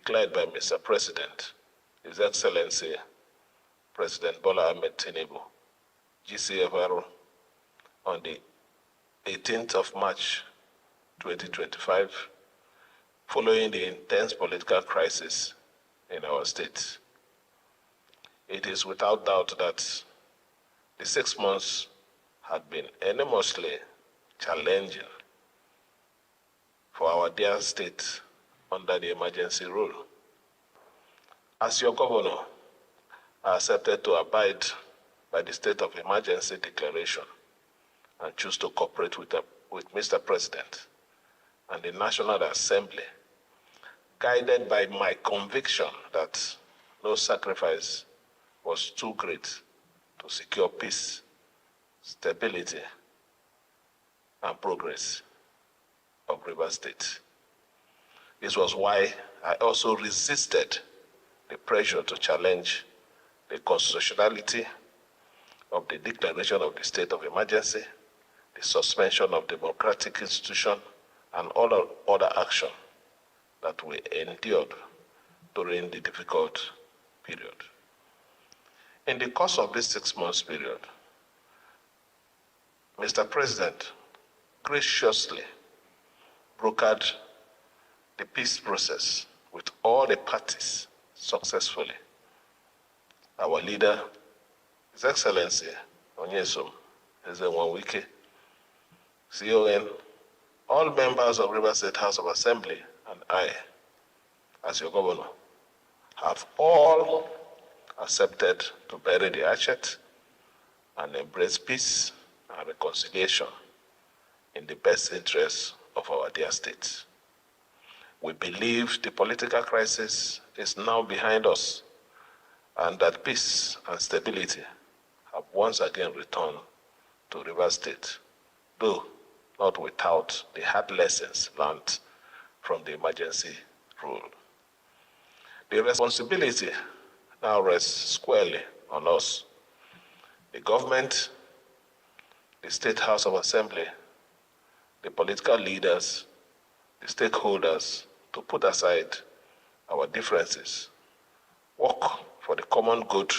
declared by Mr. President, His Excellency President Bola Ahmed Tinubu, 𝐔𝐒𝐈𝐒, on the 18th of March 2025, following the intense political crisis in our state. It is without doubt that the 6 months had been enormously challenging for our dear state under the emergency rule. As your governor, I accepted to abide by the state of emergency declaration and choose to cooperate with Mr. President and the National Assembly, guided by my conviction that no sacrifice was too great to secure peace, stability, and progress of Rivers State. This was why I also resisted the pressure to challenge the constitutionality of the declaration of the state of emergency, the suspension of democratic institutions, and all other action that we endured during the difficult period. In the course of this 6 months period, Mr. President graciously brokered the peace process with all the parties successfully. Our leader, His Excellency Onyesum Eze-Nwanwike, CON, all members of Rivers State House of Assembly, and I, as your governor, have all accepted to bury the hatchet and embrace peace and reconciliation in the best interests of our dear state. We believe the political crisis is now behind us and that peace and stability have once again returned to Rivers State, though not without the hard lessons learned from the emergency rule. The responsibility now rests squarely on us, the government, the State House of Assembly, the political leaders, the stakeholders, to put aside our differences, work for the common good,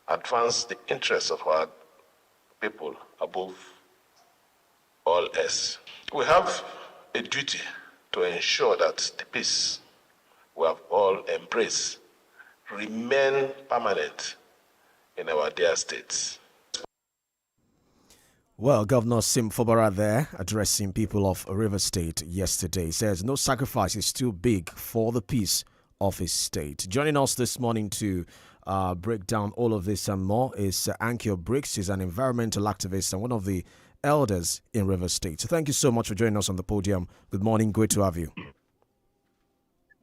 advance the interests of our people above all else. We have a duty to ensure that the peace we have all embraced remain permanent in our dear states. Well, Governor Sim Fubara there addressing people of River State yesterday says no sacrifice is too big for the peace of his state. Joining us this morning to break down all of this and more is 𝐃𝐈𝐒 Briggs. He's an environmental activist and one of the elders in River State. So thank you so much for joining us on the podium. Good morning. Great to have you.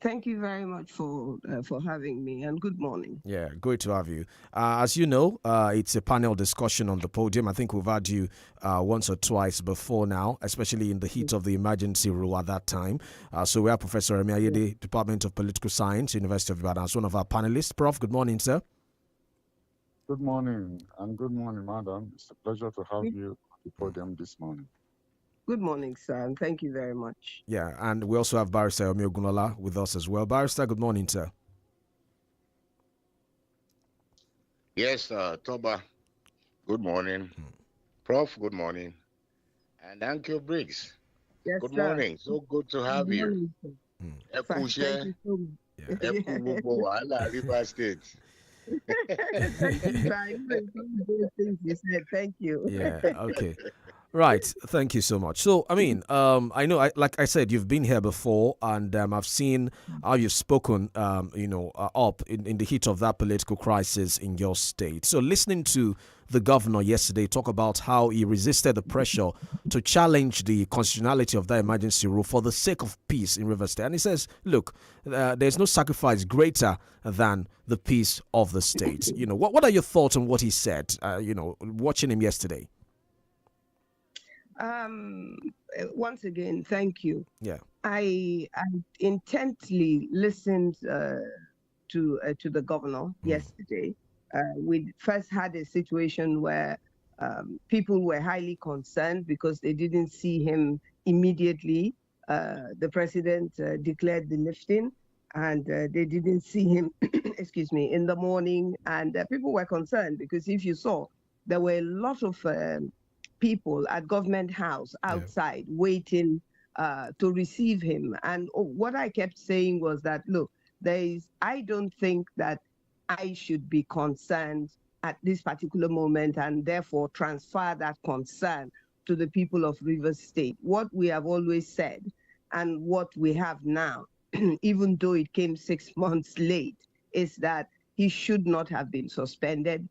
Thank you very much for having me, and good morning. Yeah, great to have you. As you know, it's a panel discussion on the podium. I think we've had you once or twice before now, especially in the heat of the emergency rule at that time. So we have Professor Remi Ayede, Department of Political Science, University of Ibadan, as one of our panelists. Prof, good morning, sir. Good morning, and good morning, madam. It's a pleasure to have you at the podium this morning. Good morning, sir, and thank you very much. Yeah, and we also have Barrister Yomi Ogunlola with us as well. Barrister, good morning, sir. Yes, Toba, good morning. Prof, good morning. And 𝐃𝐈𝐒 Briggs, Yes, good sir. morning. So good to have Good you. morning, sir. Thank you so much. River State. Thank you, sir. I know it's all those things you said. Thank you. Yeah, okay. Right, thank you so much. So, I mean, I know, like I said, you've been here before, and I've seen how you've spoken, up in the heat of that political crisis in your state. So, listening to the governor yesterday talk about how he resisted the pressure to challenge the constitutionality of that emergency rule for the sake of peace in River State. And he says, look, there's no sacrifice greater than the peace of the state. You know, what are your thoughts on what he said, watching him yesterday? Once again, thank you. Yeah, I intently listened to the governor yesterday. We first had a situation where people were highly concerned because they didn't see him immediately. The president declared the lifting, and they didn't see him, excuse me, in the morning. And people were concerned because if you saw, there were a lot of people at Government House outside waiting to receive him. And what I kept saying was that, look, I don't think that I should be concerned at this particular moment and therefore transfer that concern to the people of Rivers State. What we have always said and what we have now, even though it came 6 months late, is that he should not have been suspended.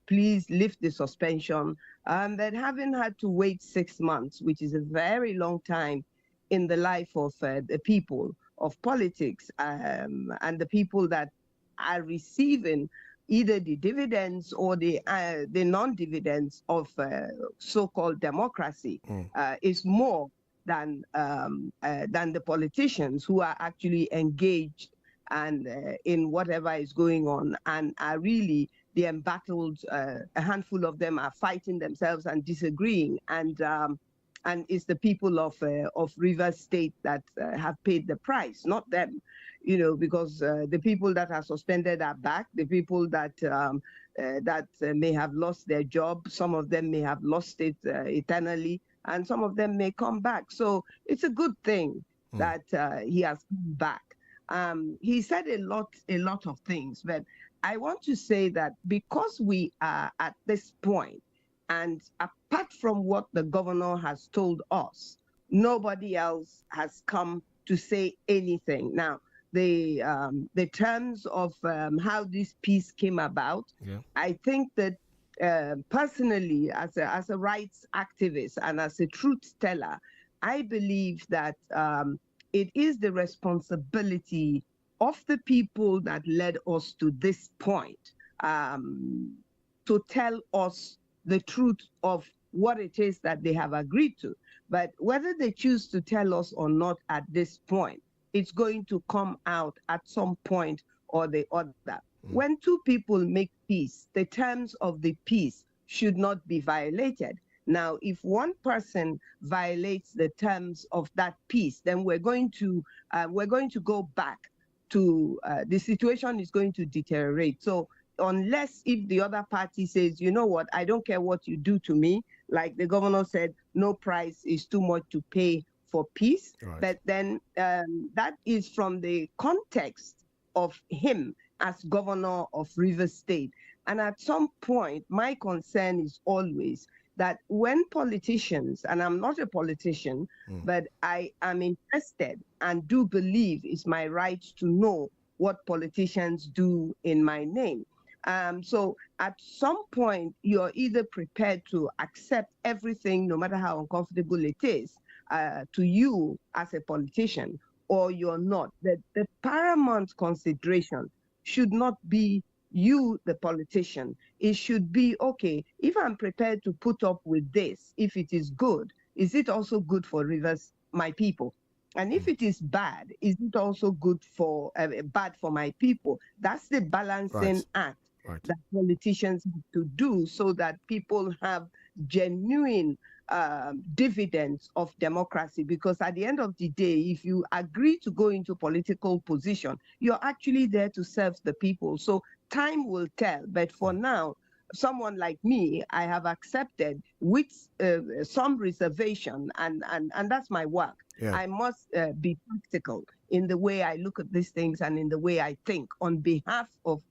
Please lift the suspension. But having had to wait 6 months, which is a very long time in the life of the people of politics and the people that are receiving either the dividends or the non-dividends of so-called democracy is more than the politicians who are actually engaged and in whatever is going on and are really the embattled. A handful of them are fighting themselves and disagreeing, and it's the people of Rivers State that have paid the price, not them. You know, because the people that are suspended are back. The people that may have lost their job, some of them may have lost it eternally, and some of them may come back. So it's a good thing that he has come back. He said a lot of things, but I want to say that because we are at this point, and apart from what the governor has told us, nobody else has come to say anything. Now, the terms of how this peace came about, I think that personally, as a rights activist and as a truth teller, I believe that it is the responsibility of the people that led us to this point to tell us the truth of what it is that they have agreed to. But whether they choose to tell us or not at this point, it's going to come out at some point or the other. When two people make peace, the terms of the peace should not be violated. Now, if one person violates the terms of that peace, then we're going to go back to the situation is going to deteriorate. So unless if the other party says, you know what, I don't care what you do to me, like the governor said, no price is too much to pay for peace. Right. But then that is from the context of him as governor of Rivers State. And at some point, my concern is always that when politicians, and I'm not a politician, but I am interested and do believe it's my right to know what politicians do in my name. So at some point, you're either prepared to accept everything, no matter how uncomfortable it is, to you as a politician, or you're not. The paramount consideration should not be you, the politician. It should be, okay, if I'm prepared to put up with this, if it is good, is it also good for Rivers, my people? And if it is bad, is it also good for bad for my people? That's the balancing act that politicians have to do so that people have genuine dividends of democracy. Because at the end of the day, if you agree to go into political position, you're actually there to serve the people. So time will tell. But for now, someone like me, I have accepted with some reservation, and that's my work. Yeah. I must be practical in the way I look at these things and in the way I think on behalf of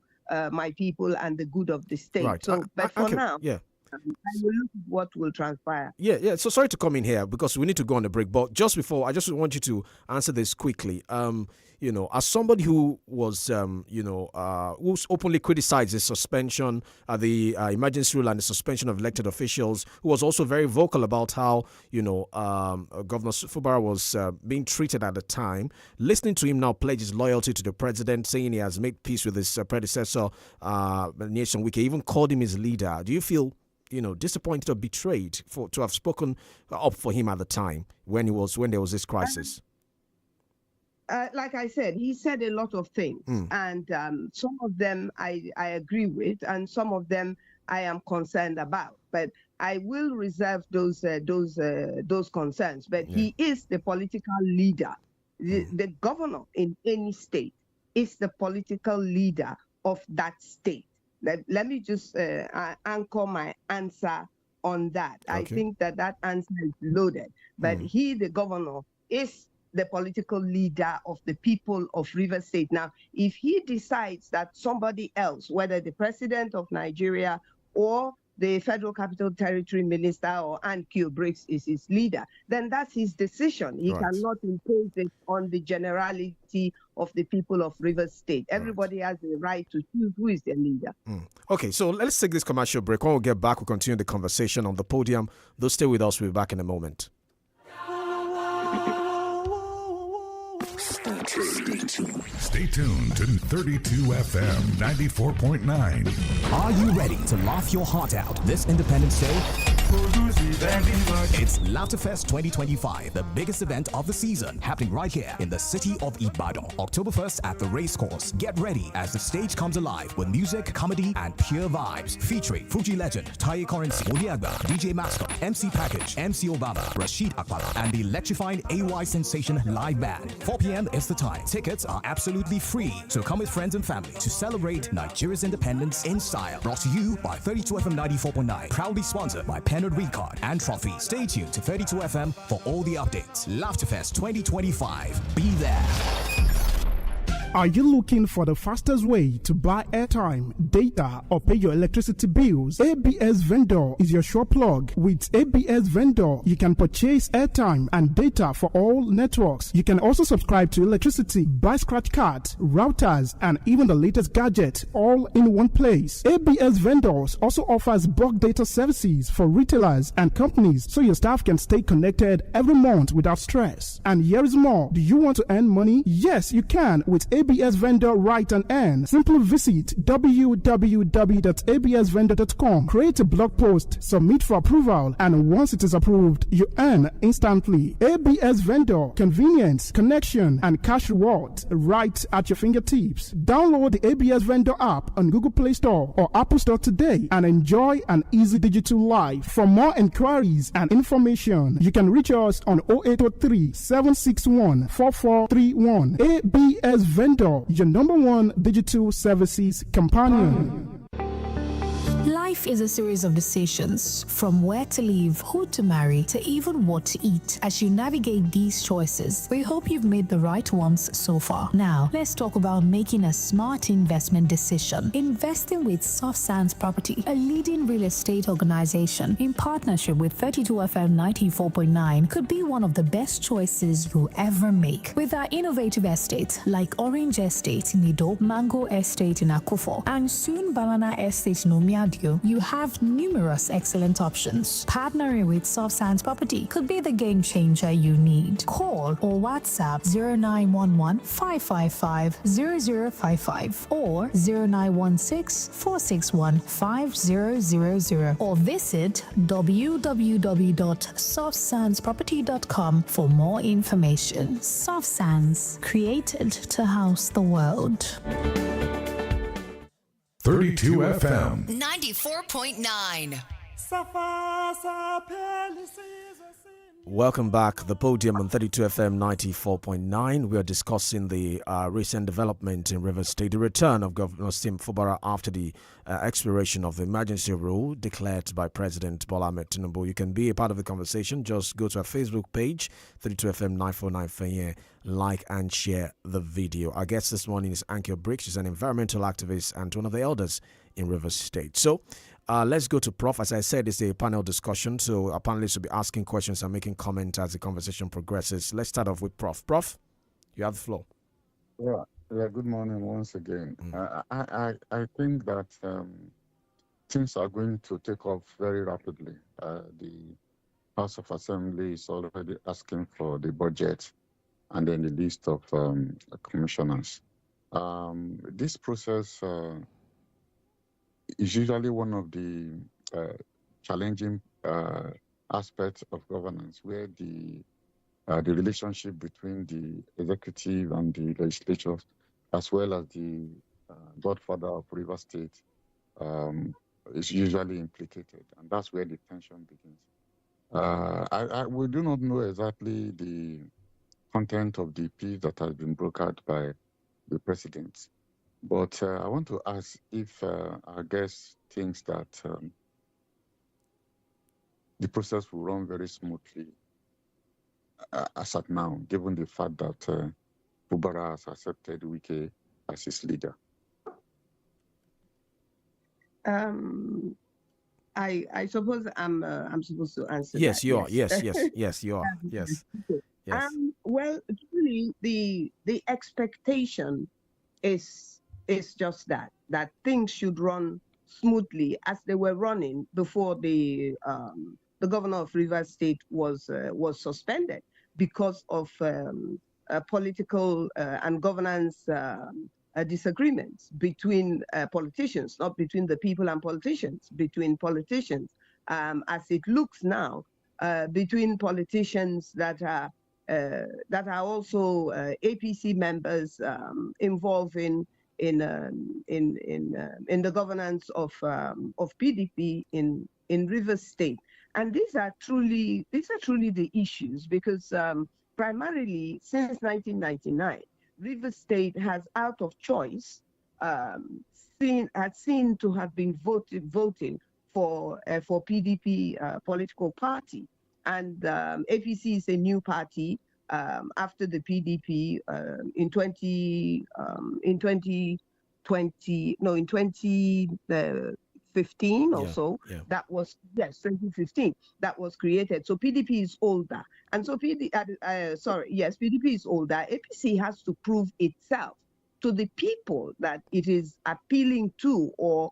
my people and the good of the state. Right. So, but for now, I will look at what will transpire. Yeah. So sorry to come in here because we need to go on the break. But just before, I just want you to answer this quickly. As somebody who was, who's openly criticized the suspension, the emergency rule and the suspension of elected officials, who was also very vocal about how, Governor Fubara was being treated at the time. Listening to him now pledge his loyalty to the president, saying he has made peace with his predecessor, Nyesom Wike, even called him his leader. Do you feel disappointed or betrayed to have spoken up for him at the time when there was this crisis? Like I said, he said a lot of things, and some of them I agree with, and some of them I am concerned about. But I will reserve those concerns. But he is the political leader The governor in any state is the political leader of that state. Let me just anchor my answer on that. Okay. I think that answer is loaded. But he, the governor, is the political leader of the people of Rivers State. Now, if he decides that somebody else, whether the president of Nigeria or the Federal Capital Territory Minister or 𝐷𝐿 is his leader, then that's his decision. He cannot impose it on the generality of the people of Rivers State. Everybody has the right to choose who is their leader. Okay, so let's take this commercial break. When we get back, we'll continue the conversation on the podium. Though stay with us, we'll be back in a moment. Stay tuned to 32 FM 94.9. Are you ready to laugh your heart out this Independence Day? It's LaughterFest 2025, the biggest event of the season, happening right here in the city of Ibadan. October 1st at the racecourse. Get ready as the stage comes alive with music, comedy, and pure vibes. Featuring Fuji legend Taye Currency, Odiagba, DJ Mascot, MC Package, MC Obama, Rashid Akbala, and the electrifying AY Sensation live band. 4 p.m. is the time. Tickets are absolutely free, so come with friends and family to celebrate Nigeria's independence in style. Brought to you by 32FM 94.9. Proudly sponsored by Pennard Recard and Trophy. Stay tuned to 32FM for all the updates. LaughterFest 2025. Be there. Are you looking for the fastest way to buy airtime, data, or pay your electricity bills? ABS Vendor is your sure plug. With ABS Vendor, you can purchase airtime and data for all networks. You can also subscribe to electricity, buy scratch cards, routers, and even the latest gadget, all in one place. ABS Vendors also offers bulk data services for retailers and companies, so your staff can stay connected every month without stress. And here is more. Do you want to earn money? Yes, you can with ABS Vendor Right and Earn. Simply visit www.absvendor.com, create a blog post, submit for approval, and once it is approved, you earn instantly. ABS Vendor, convenience, connection, and cash rewards right at your fingertips. Download the ABS Vendor app on Google Play Store or Apple Store today and enjoy an easy digital life. For more inquiries and information, you can reach us on 0803 761 4431. ABS Vendor, your number one digital services companion. Life is a series of decisions, from where to live, who to marry, to even what to eat. As you navigate these choices, we hope you've made the right ones so far. Now, let's talk about making a smart investment decision. Investing with Soft Sands Property, a leading real estate organization in partnership with 32FM 94.9, could be one of the best choices you'll ever make. With our innovative estates like Orange Estate in Ido, Mango Estate in Akufo, and soon Banana Estate in Omiadio, you have numerous excellent options. Partnering with Soft Sands Property could be the game changer you need. Call or WhatsApp 0911 555 0055 or 0916 461 5000 or visit www.softsandsproperty.com for more information. Soft Sands, created to house the world. 32 FM 94.9. Welcome back. The Podium on 32 FM 94.9. We are discussing the recent development in Rivers State, the return of Governor Sim Fubara after the expiration of the emergency rule declared by President Bola Ahmed Tinubu. You can be a part of the conversation. Just go to our Facebook page, 32 FM 949 Fenye, like and share the video. Our guest this morning is 𝐷𝐿 Briggs. She's an environmental activist and one of the elders in Rivers State. So, let's go to Prof. As I said, it's a panel discussion, so our panelists will be asking questions and making comments as the conversation progresses. Let's start off with Prof. Prof, you have the floor. Yeah. Good morning once again. I think that things are going to take off very rapidly. The House of Assembly is already asking for the budget and then the list of commissioners. This process is usually one of the challenging aspects of governance, where the relationship between the executive and the legislature, as well as the godfather of River State, is usually implicated, and that's where the tension begins. We do not know exactly the content of the peace that has been brokered by the president. But I want to ask if our guest thinks that the process will run very smoothly as at now, given the fact that Fubara has accepted YUSUF as his leader. I suppose I'm supposed to answer. Yes, that. you are. Yes, you are. Yes. Yes. Well, really, the expectation is just that things should run smoothly as they were running before the governor of Rivers State was suspended because of political and governance disagreements between politicians, not between the people and politicians, between politicians. As it looks now, between politicians that are also APC members involved in the governance of PDP in Rivers State, and these are truly the issues, because primarily since 1999, Rivers State has, out of choice, seen to have been voting for PDP political party, and APC is a new party after the PDP in 2015 or so. That was 2015 that was created. So PDP is older, and so PDP is older. APC has to prove itself to the people that it is appealing to or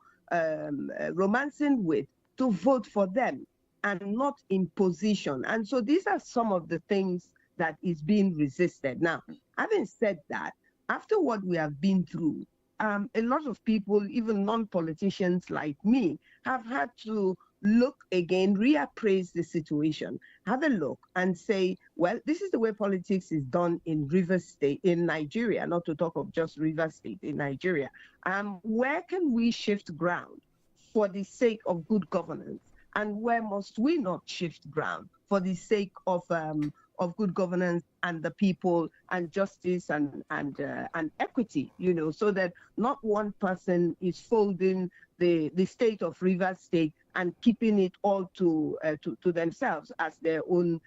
romancing with to vote for them, and not in position. And so these are some of the things that is being resisted. Now, having said that, after what we have been through, a lot of people, even non-politicians like me, have had to look again, reappraise the situation, have a look and say, well, this is the way politics is done in Rivers State, in Nigeria, not to talk of just Rivers State, in Nigeria. Where can we shift ground for the sake of good governance? And where must we not shift ground for the sake of good governance and the people and justice and equity, so that not one person is folding the state of Rivers State and keeping it all to themselves as their own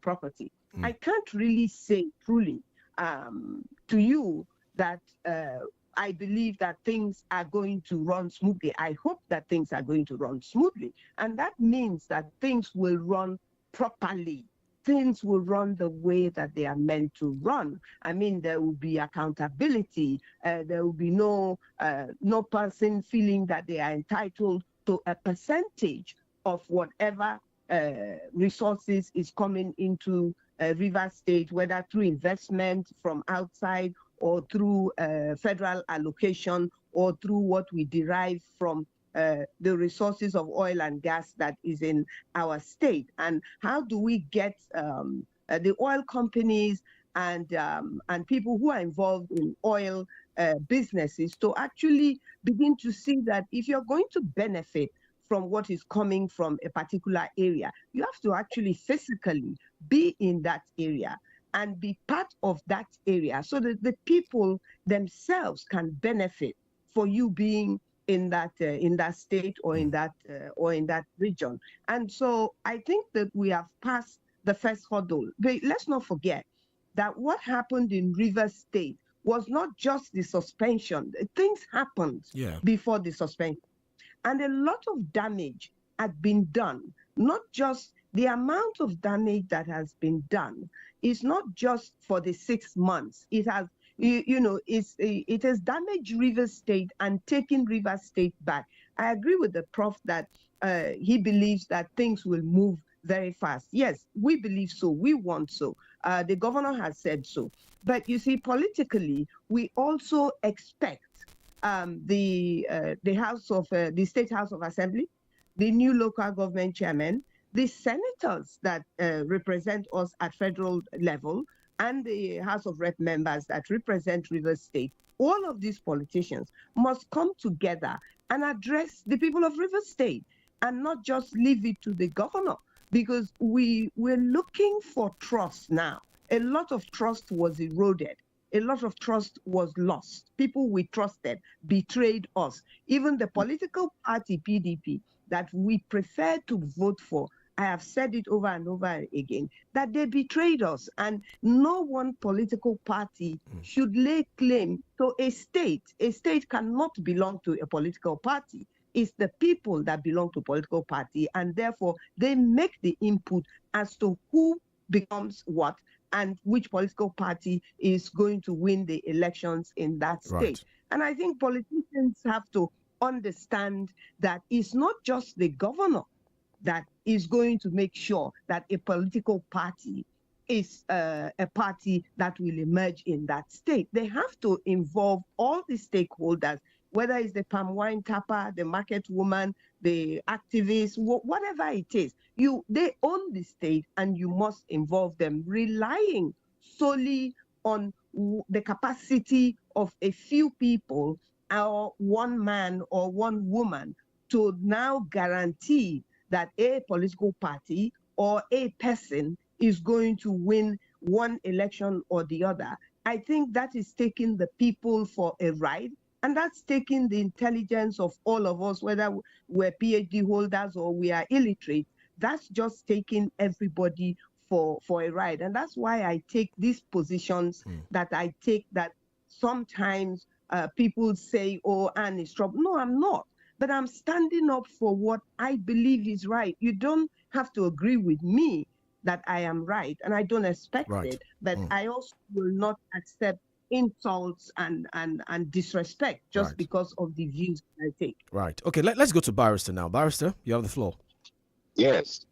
property. I can't really say truly to you that I believe that things are going to run smoothly. I hope that things are going to run smoothly. And that means that things will run properly. Things will run the way that they are meant to run. I mean, there will be accountability. There will be no person feeling that they are entitled to a percentage of whatever resources is coming into Rivers State, whether through investment from outside or through federal allocation or through what we derive from the resources of oil and gas that is in our state. And how do we get the oil companies and people who are involved in oil businesses to actually begin to see that if you're going to benefit from what is coming from a particular area, you have to actually physically be in that area and be part of that area so that the people themselves can benefit for you being in that state or in that region. And so I think that we have passed the first hurdle. But let's not forget that what happened in Rivers State was not just the suspension. Things happened before the suspension. And a lot of damage had been done, not just the amount of damage that has been done is not just for the 6 months. It has, it has damaged Rivers State and taken Rivers State back. I agree with the prof that he believes that things will move very fast. Yes, we believe so. We want so. The governor has said so. But you see, politically, we also expect the State House of Assembly, the new local government chairman, the senators that represent us at federal level, and the House of Rep members that represent Rivers State, all of these politicians must come together and address the people of Rivers State and not just leave it to the governor, because we're looking for trust now, a lot of trust was eroded. A lot of trust was lost. People we trusted betrayed us. Even the political party, PDP, that we prefer to vote for, I have said it over and over again, that they betrayed us. And no one political party should lay claim to a state. A state cannot belong to a political party. It's the people that belong to political party, and therefore they make the input as to who becomes what and which political party is going to win the elections in that state. Right. And I think politicians have to understand that it's not just the governor that is going to make sure that a political party is a party that will emerge in that state. They have to involve all the stakeholders, whether it's the palm wine tapper, the market woman, the activists, whatever it is. They own the state, and you must involve them. Relying solely on the capacity of a few people or one man or one woman to now guarantee that a political party or a person is going to win one election or the other, I think that is taking the people for a ride. And that's taking the intelligence of all of us, whether we're PhD holders or we are illiterate. That's just taking everybody for a ride. And that's why I take these positions that I take, that sometimes people say, oh, Anne is trouble. No, I'm not. But I'm standing up for what I believe is right. You don't have to agree with me that I am right, and I don't expect it. But I also will not accept insults and disrespect just because of the views I take. Right. Okay, let's go to Barrister now. Barrister, you have the floor. Yes.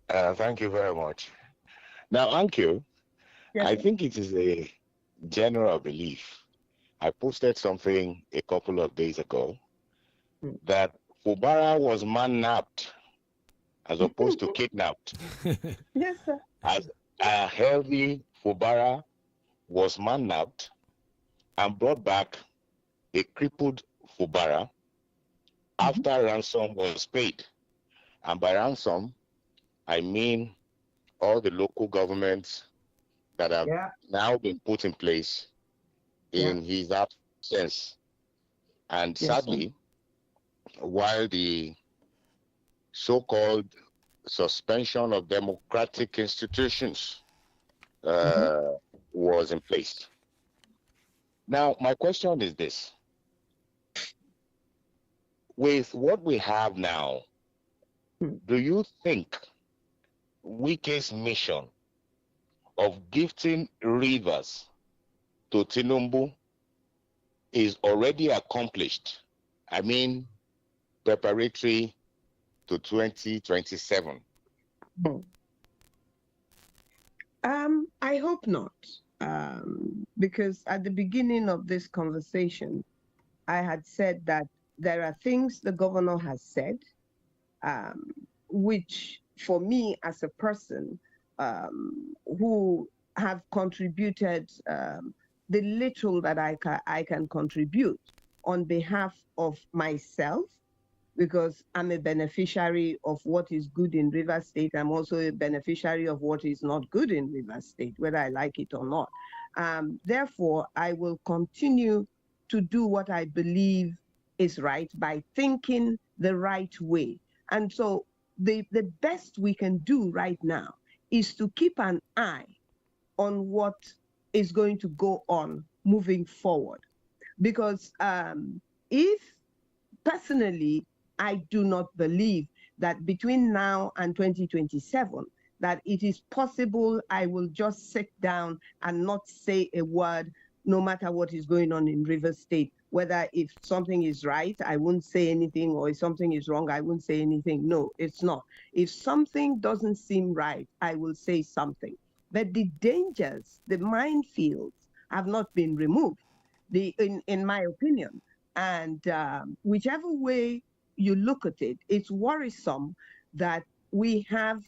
Thank you very much. Now, Anku, Yes. I think it is a general belief. I posted something a couple of days ago that Fubara was man-napped as opposed to kidnapped. Yes, sir. As a healthy Fubara was man-napped and brought back a crippled Fubara after ransom was paid. And by ransom, I mean all the local governments that have now been put in place in his absence. And sadly, while the so-called suspension of democratic institutions was in place. Now, my question is this. With what we have now, do you think Wike's mission of gifting rivers to Tinubu is already accomplished? I mean, preparatory to 2027. I hope not, because at the beginning of this conversation, I had said that there are things the governor has said, which for me as a person who have contributed the little that I can contribute on behalf of myself, because I'm a beneficiary of what is good in Rivers State. I'm also a beneficiary of what is not good in Rivers State, whether I like it or not. Therefore, I will continue to do what I believe is right by thinking the right way. And so the best we can do right now is to keep an eye on what is going to go on moving forward. Because if personally, I do not believe that between now and 2027, that it is possible I will just sit down and not say a word, no matter what is going on in Rivers State. Whether if something is right, I won't say anything, or if something is wrong, I won't say anything. No, it's not. If something doesn't seem right, I will say something. But the dangers, the minefields, have not been removed, in my opinion. And whichever way you look at it, it's worrisome that we have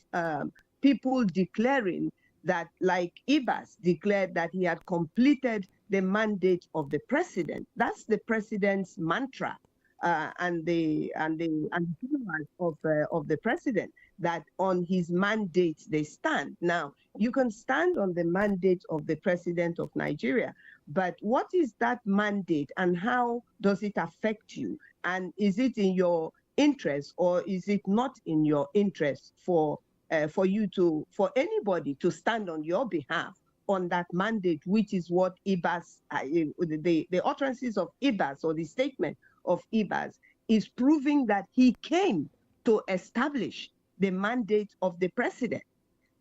people declaring that, like Ibas declared that he had completed the mandate of the president. That's the president's mantra. and the followers of the president, that on his mandate they stand. Now, you can stand on the mandate of the president of Nigeria, but what is that mandate and how does it affect you? And is it in your interest or is it not in your interest for anybody to stand on your behalf on that mandate, which is what the utterances of IBAS, or the statement of IBAS, is proving that he came to establish the mandate of the president.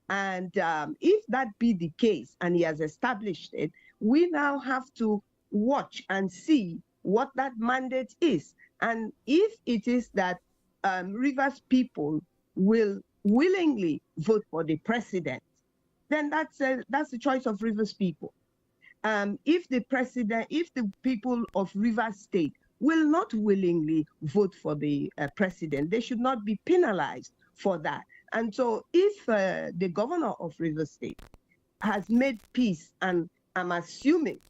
And if that be the case, and he has established it, we now have to watch and see what that mandate is. And if it is that Rivers people will willingly vote for the president, then that's the choice of Rivers people. If the people of Rivers State will not willingly vote for the president, they should not be penalized for that. And so if the governor of Rivers State has made peace, and I'm assuming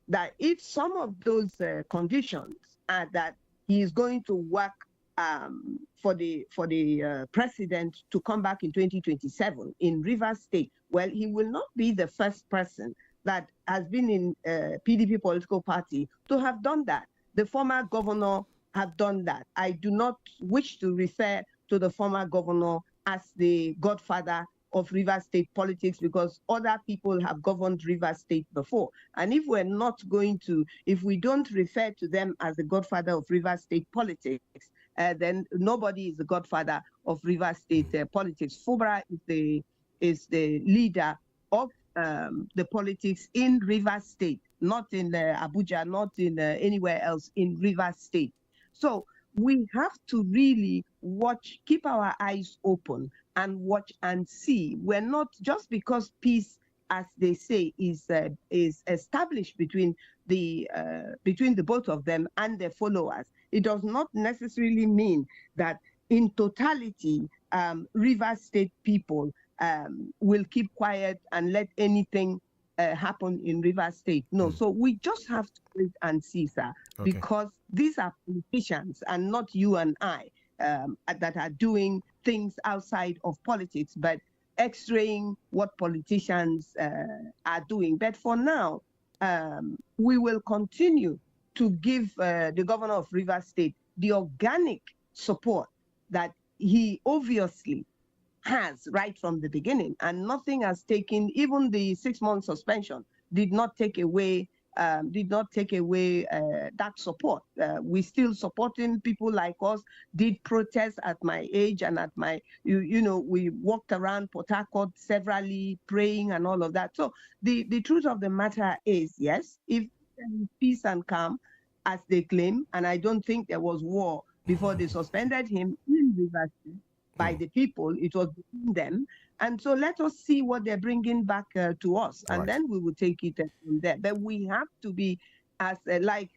that if some of those conditions are that he is going to work for the president to come back in 2027 in Rivers State, well, he will not be the first person that has been in PDP political party to have done that. The former governor have done that. I do not wish to refer to the former governor as the godfather of Rivers State politics, because other people have governed Rivers State before. And if we don't refer to them as the godfather of Rivers State politics, then nobody is the godfather of Rivers State politics. Fubara is the leader of the politics in Rivers State, not in Abuja, not in anywhere else, in Rivers State. So we have to really watch, keep our eyes open and watch and see. We're not, just because peace, as they say, is established between the both of them and their followers, it does not necessarily mean that in totality Rivers State people will keep quiet and let anything happen in Rivers State. No, so we just have to wait and see, sir, because these are politicians and not you and I that are doing things outside of politics, but x-raying what politicians are doing. But for now, we will continue to give the governor of Rivers State the organic support that he obviously has right from the beginning, and nothing has taken, even the 6-month suspension did not take away that support. We still supporting people like us, did protests at my age and at my, we walked around Port Harcourt severally praying and all of that. So the truth of the matter is, yes, if peace and calm, as they claim, and I don't think there was war before they suspended him in Rivers by the people, it was between them. And so let us see what they're bringing back to us, and then we will take it from there. But we have to be, as like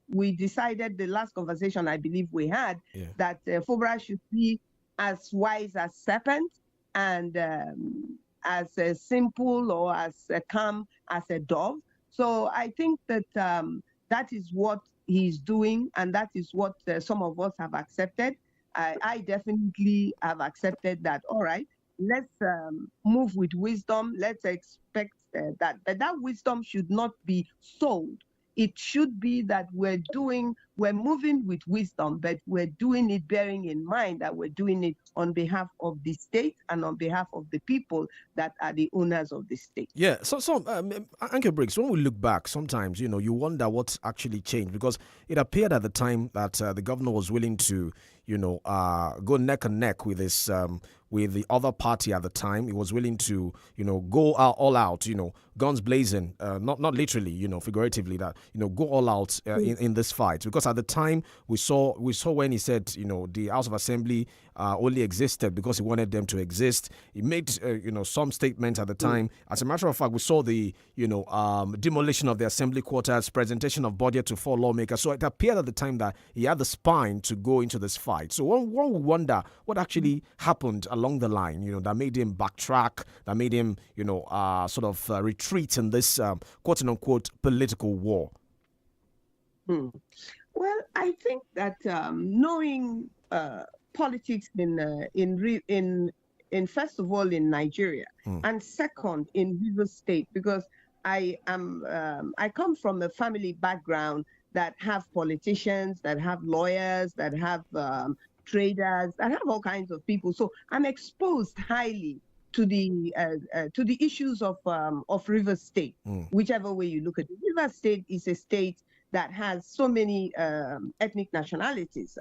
we decided the last conversation I believe we had, that Fubara should be as wise as serpent and as simple or as calm as a dove. So I think that that is what he's doing, and that is what some of us have accepted. I definitely have accepted that. All right, let's move with wisdom. Let's expect that. But that wisdom should not be sold. It should be that we're moving with wisdom, but we're doing it bearing in mind that we're doing it on behalf of the state and on behalf of the people that are the owners of the state. Yeah, so Uncle Briggs, when we look back, sometimes, you wonder what actually changed, because it appeared at the time that the governor was willing to, go neck and neck with his with the other party at the time. He was willing to, go all out, guns blazing, not literally, figuratively, that, go all out in this fight. Because at the time we saw when he said, the House of Assembly only existed because he wanted them to exist. He made, some statements at the time. As a matter of fact, we saw the, demolition of the assembly quarters, presentation of budget to 4 lawmakers. So it appeared at the time that he had the spine to go into this fight. So one would wonder what actually happened along the line, that made him backtrack, that made him, retreat in this quote-unquote political war. Well, I think that knowing politics in first of all in Nigeria, and second in Rivers State, because I come from a family background that have politicians, that have lawyers, that have traders, that have all kinds of people. So I'm exposed highly to the issues of Rivers State, whichever way you look at it. Rivers State is a state that has so many ethnic nationalities.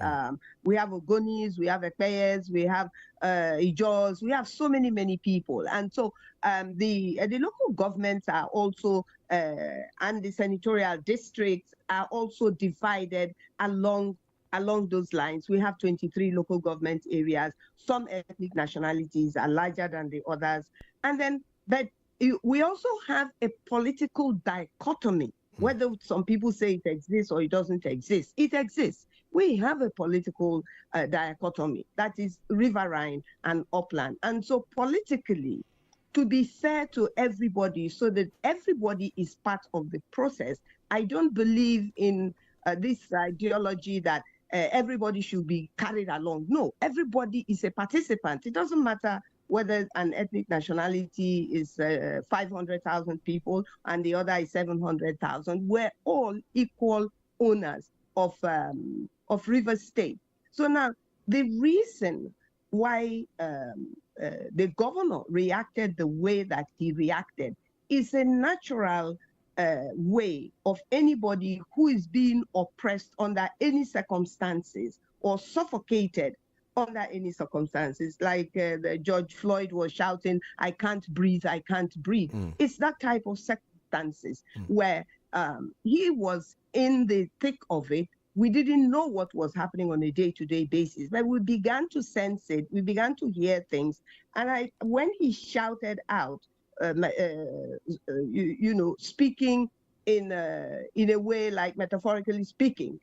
We have Ogonis, we have Ekpeyes, we have Ijos, we have so many people. And so the local governments are also, and the senatorial districts are also divided along those lines. We have 23 local government areas. Some ethnic nationalities are larger than the others. And then, but we also have a political dichotomy. Whether some people say it exists or it doesn't exist, it exists. We have a political dichotomy, that is riverine and upland. And so politically, to be fair to everybody so that everybody is part of the process, I don't believe in this ideology that everybody should be carried along. No, everybody is a participant. It doesn't matter whether an ethnic nationality is 500,000 people and the other is 700,000. We're all equal owners of Rivers State. So now, the reason why the governor reacted the way that he reacted is a natural way of anybody who is being oppressed under any circumstances or suffocated under any circumstances, like George Floyd was shouting, "I can't breathe, I can't breathe." It's that type of circumstances where he was in the thick of it. We didn't know what was happening on a day-to-day basis, but we began to sense it. We began to hear things. And when he shouted out, speaking in a way, like metaphorically speaking,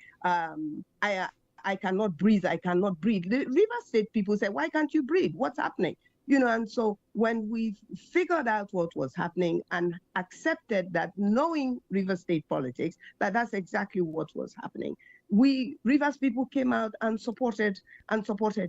I cannot breathe, I cannot breathe. The River State people say, why can't you breathe? What's happening? And so when we figured out what was happening and accepted that, knowing River State politics, that's exactly what was happening, Rivers people came out and supported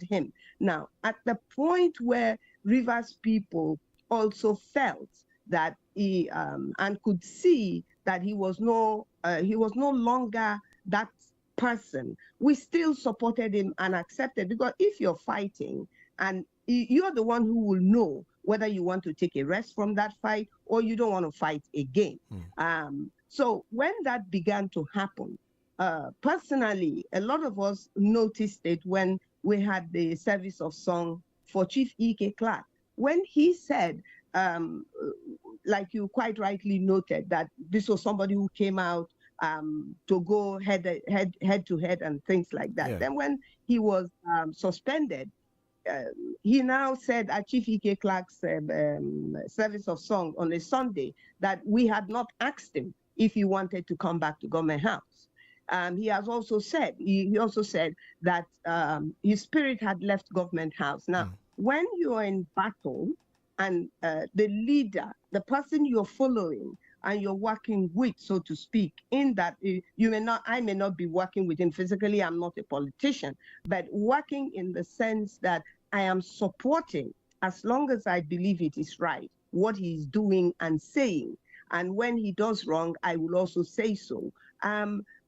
him. Now, at the point where Rivers people also felt that he and could see that he was no longer that person, we still supported him and accepted, because if you're fighting and you're the one who will know whether you want to take a rest from that fight or you don't want to fight again. So when that began to happen, personally, a lot of us noticed it when we had the service of song for Chief E.K. Clark, when he said, like you quite rightly noted, that this was somebody who came out to go head to head and things like that. Yeah. Then when he was suspended, he now said at Chief E.K. Clark's service of song on a Sunday that we had not asked him if he wanted to come back to Government House. He has also said, he also said that his spirit had left Government House. Now, when you're in battle and the leader, the person you're following, and you're working with, so to speak, in that I may not be working with him physically, I'm not a politician, but working in the sense that I am supporting, as long as I believe it is right, what he's doing and saying. And when he does wrong, I will also say so.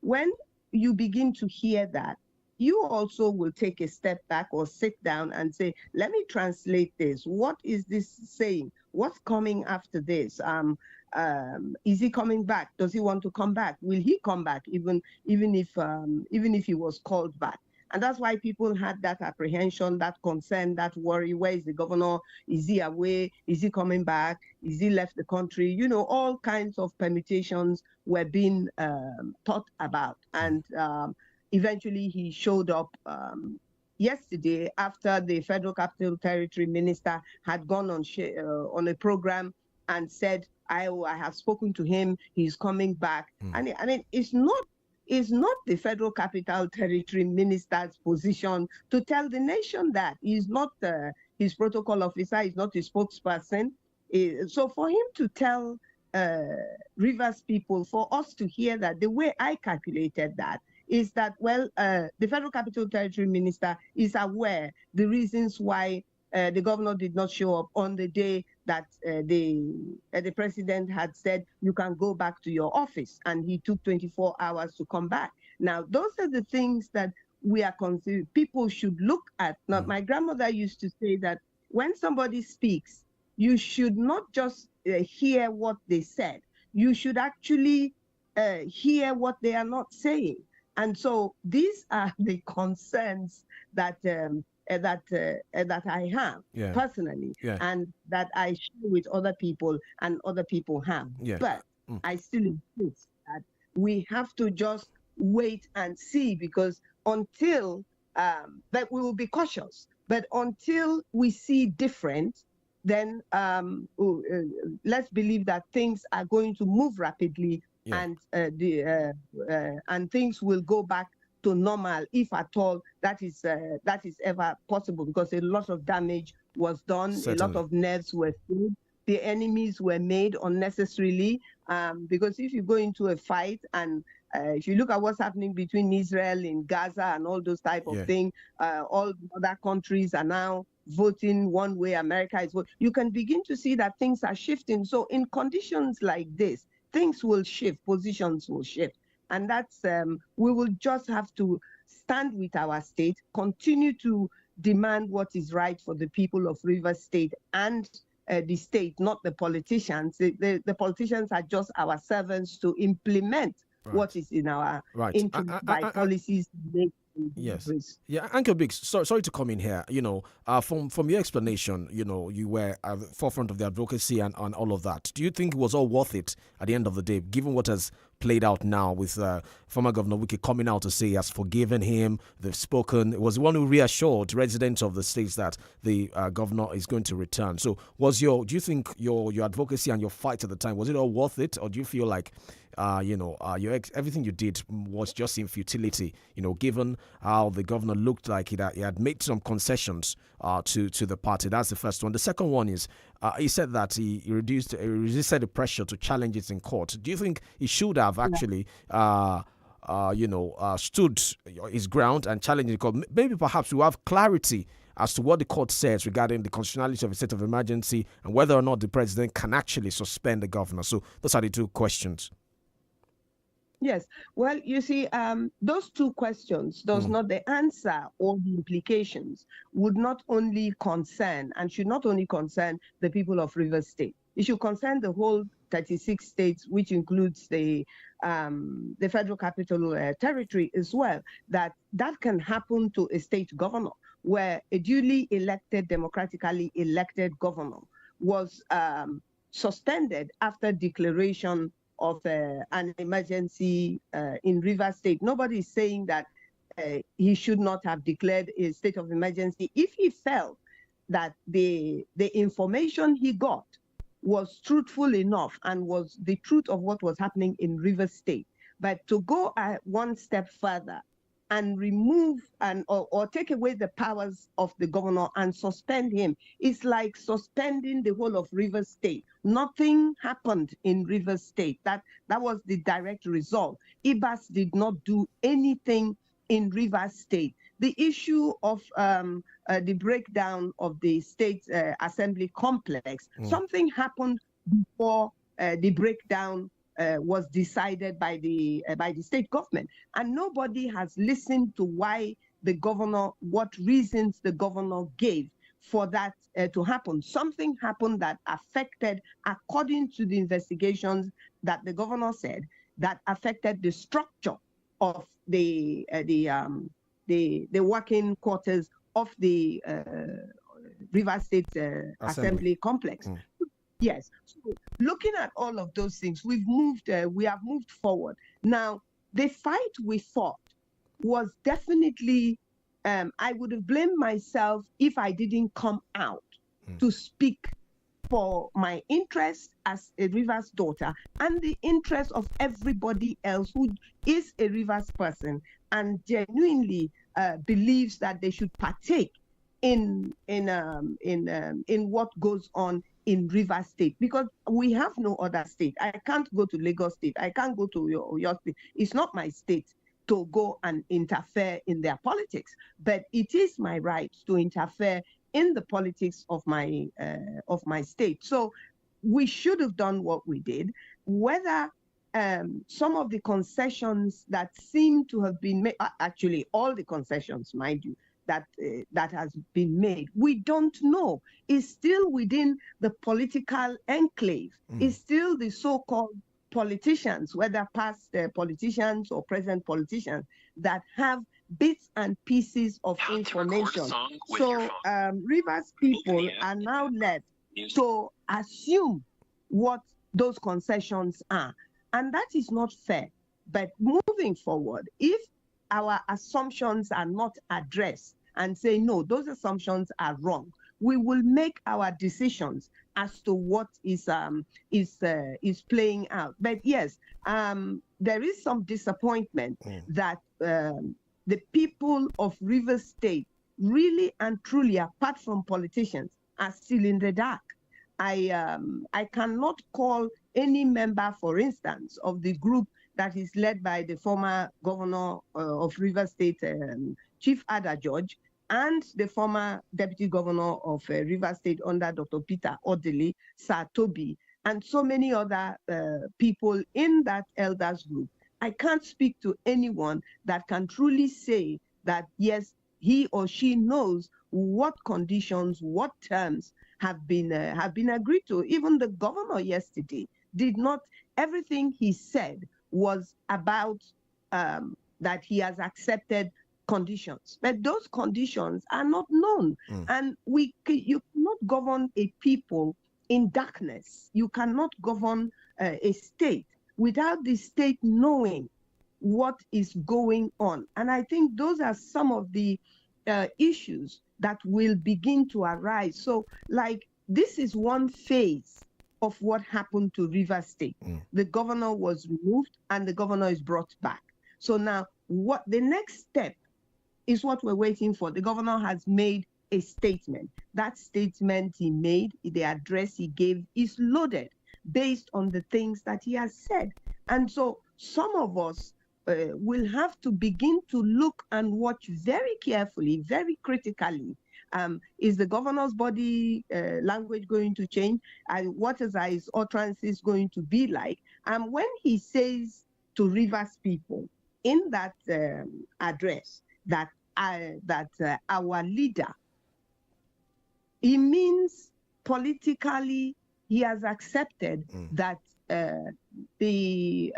When you begin to hear that, you also will take a step back or sit down and say, let me translate this. What is this saying? What's coming after this? Is he coming back? Does he want to come back? Will he come back even if he was called back? And that's why people had that apprehension, that concern, that worry. Where is the governor? Is he away? Is he coming back? Is he left the country? All kinds of permutations were being thought about. And eventually he showed up yesterday after the Federal Capital Territory Minister had gone on a program and said, I have spoken to him, he's coming back. And I mean, it's not the Federal Capital Territory Minister's position to tell the nation that. He's not his protocol officer, he's not his spokesperson. So for him to tell Rivers people for us to hear that. The way I calculated that is that, well, the Federal Capital Territory Minister is aware the reasons why the governor did not show up on the day that the president had said you can go back to your office, and he took 24 hours to come back. Now, those are the things that we are considering people should look at. Now, my grandmother used to say that when somebody speaks, you should not just hear what they said. You should actually hear what they are not saying. And so these are the concerns that that I have personally, and that I share with other people, and other people have. But I still insist that we have to just wait and see, because until that we will be cautious. But until we see different, then let's believe that things are going to move rapidly, and things will go back to normal, if at all that is ever possible, because a lot of damage was done. Certainly. A lot of nerves were filled. The enemies were made unnecessarily, because if you go into a fight, and if you look at what's happening between Israel and Gaza and all those type of things, all other countries are now voting one way, America is voting. You can begin to see that things are shifting. So in conditions like this, things will shift, positions will shift. And that's, we will just have to stand with our state, continue to demand what is right for the people of Rivers State and the state, not the politicians. The politicians are just our servants to implement what is in our interest by policies. Yes. Yeah, 𝐿𝐾𝐈𝐄, sorry to come in here. You know, from your explanation, you know, you were at the forefront of the advocacy and all of that. Do you think it was all worth it at the end of the day, given what has played out now with former Governor Wike coming out to say he has forgiven him, they've spoken? It was the one who reassured residents of the states that the governor is going to return. So do you think your advocacy and your fight at the time, was it all worth it? Or do you feel like everything you did was just in futility, you know, given how the governor looked like he had made some concessions to the party? That's the first one. The second one is he said that he resisted the pressure to challenge it in court. Do you think he should have actually stood his ground and challenged the court? Maybe perhaps we have clarity as to what the court says regarding the constitutionality of a state of emergency and whether or not the president can actually suspend the governor. So those are the two questions. Yes. Well, you see, those two questions, not the answer or the implications, would not only concern and should not only concern the people of Rivers State. It should concern the whole 36 states, which includes the Federal Capital Territory as well. That can happen to a state governor, where a duly elected, democratically elected governor was suspended after declaration of an emergency in Rivers State. Nobody is saying that he should not have declared a state of emergency if he felt that the information he got was truthful enough and was the truth of what was happening in Rivers State. But to go one step further and remove or take away the powers of the governor and suspend him, it's like suspending the whole of Rivers State. Nothing happened in Rivers State. That was the direct result. IBAS did not do anything in Rivers State. The issue of the breakdown of the state assembly complex, something happened before the breakdown was decided by the state government, and nobody has listened to what reasons the governor gave for that to happen. Something happened that affected, according to the investigations that the governor said, that affected the structure of the working quarters of the Rivers State Assembly complex. Yes. So looking at all of those things, we have moved forward. Now, the fight we fought was definitely, I would have blamed myself if I didn't come out to speak for my interest as a Rivers daughter and the interest of everybody else who is a Rivers person and genuinely believes that they should partake in what goes on in Rivers State, because we have no other state. I can't go to Lagos State. I can't go to your state. It's not my state to go and interfere in their politics, but it is my right to interfere in the politics of my state. So we should have done what we did. Whether some of the concessions that seem to have been made, actually all the concessions, mind you, that has been made, we don't know. It's still within the political enclave. It's still the so-called politicians, whether past politicians or present politicians, that have bits and pieces of information. So Rivers people are now left to assume what those concessions are. And that is not fair. But moving forward, if our assumptions are not addressed and say, no, those assumptions are wrong, we will make our decisions as to what is playing out. But yes, there is some disappointment that the people of Rivers State really and truly, apart from politicians, are still in the dark. I cannot call any member, for instance, of the group that is led by the former governor of Rivers State, Chief Ada George, and the former deputy governor of Rivers State under Dr. Peter Odili, Sir Toby, and so many other people in that elders group. I can't speak to anyone that can truly say that, yes, he or she knows what conditions, what terms have been agreed to. Even the governor yesterday did not, everything he said was about that he has accepted conditions, but those conditions are not known. And you cannot govern a people in darkness. You cannot govern a state without the state knowing what is going on. And I think those are some of the issues that will begin to arise. So, like, this is one phase of what happened to Rivers State. The governor was removed and the governor is brought back. So now what the next step is what we're waiting for. The governor has made a statement. That statement he made, the address he gave, is loaded based on the things that he has said. And so some of us will have to begin to look and watch very carefully, very critically. Is the governor's body language going to change? And what is his utterances going to be like? And when he says to Rivers people in that address that our leader, it means politically he has accepted that the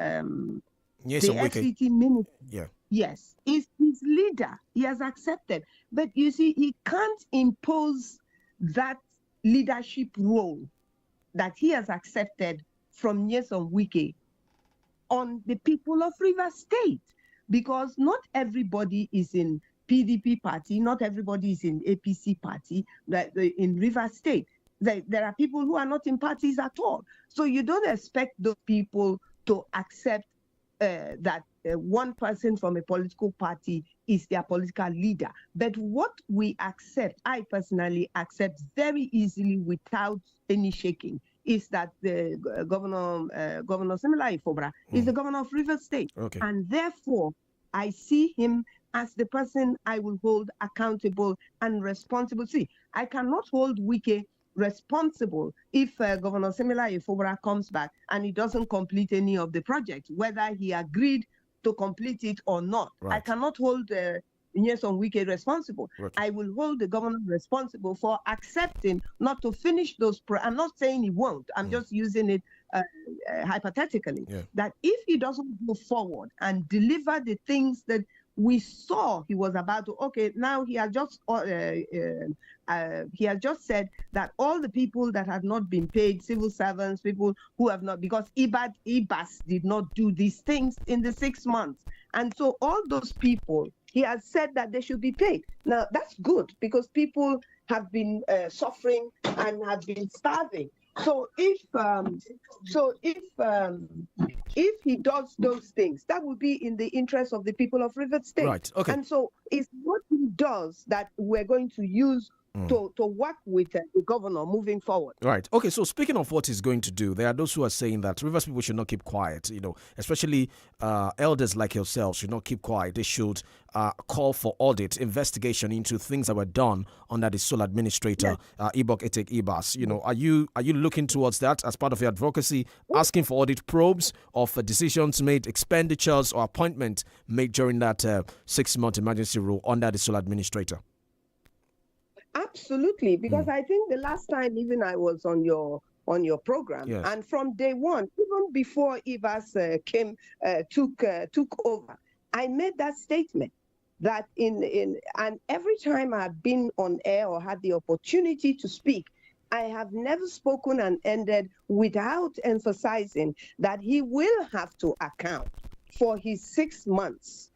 FCT minister, yes, is his leader. He has accepted. But you see, he can't impose that leadership role that he has accepted from Nyesom Wike on the people of Rivers State, because not everybody is in PDP party, not everybody is in APC party, in Rivers State. There are people who are not in parties at all. So you don't expect those people to accept that one person from a political party is their political leader. But what we accept, I personally accept very easily without any shaking, is that the Governor 𝐶𝐈𝐒 Ifobra is the governor of Rivers State. And therefore, I see him as the person I will hold accountable and responsible. See, I cannot hold Wike responsible if Governor 𝐶𝐈𝐒 Ifobra comes back and he doesn't complete any of the projects, whether he agreed to complete it or not. I cannot hold Nyesom Wike responsible. I will hold the governor responsible for accepting not to finish those. I'm not saying he won't. I'm just using it hypothetically. That if he doesn't go forward and deliver the things that we saw he was about to, now he has just said that all the people that have not been paid, civil servants, people who have not, because IBAS did not do these things in the 6 months. And so all those people, he has said that they should be paid. Now that's good, because people have been suffering and have been starving. So if he does those things, that would be in the interest of the people of Rivers State. And so it's what he does that we're going to use to work with the governor moving forward. Right. Okay. So speaking of what he's going to do, there are those who are saying that Rivers people should not keep quiet. Especially elders like yourselves should not keep quiet. They should call for audit, investigation into things that were done under the sole administrator, 𝐒𝐈𝐒. Are you looking towards that as part of your advocacy, asking for audit probes of decisions made, expenditures or appointment made during that 6-month emergency rule under the sole administrator? Absolutely, because I think the last time even I was on your program, yes, and from day one, even before IVAS took over, I made that statement that and every time I've been on air or had the opportunity to speak, I have never spoken and ended without emphasizing that he will have to account for his 6 months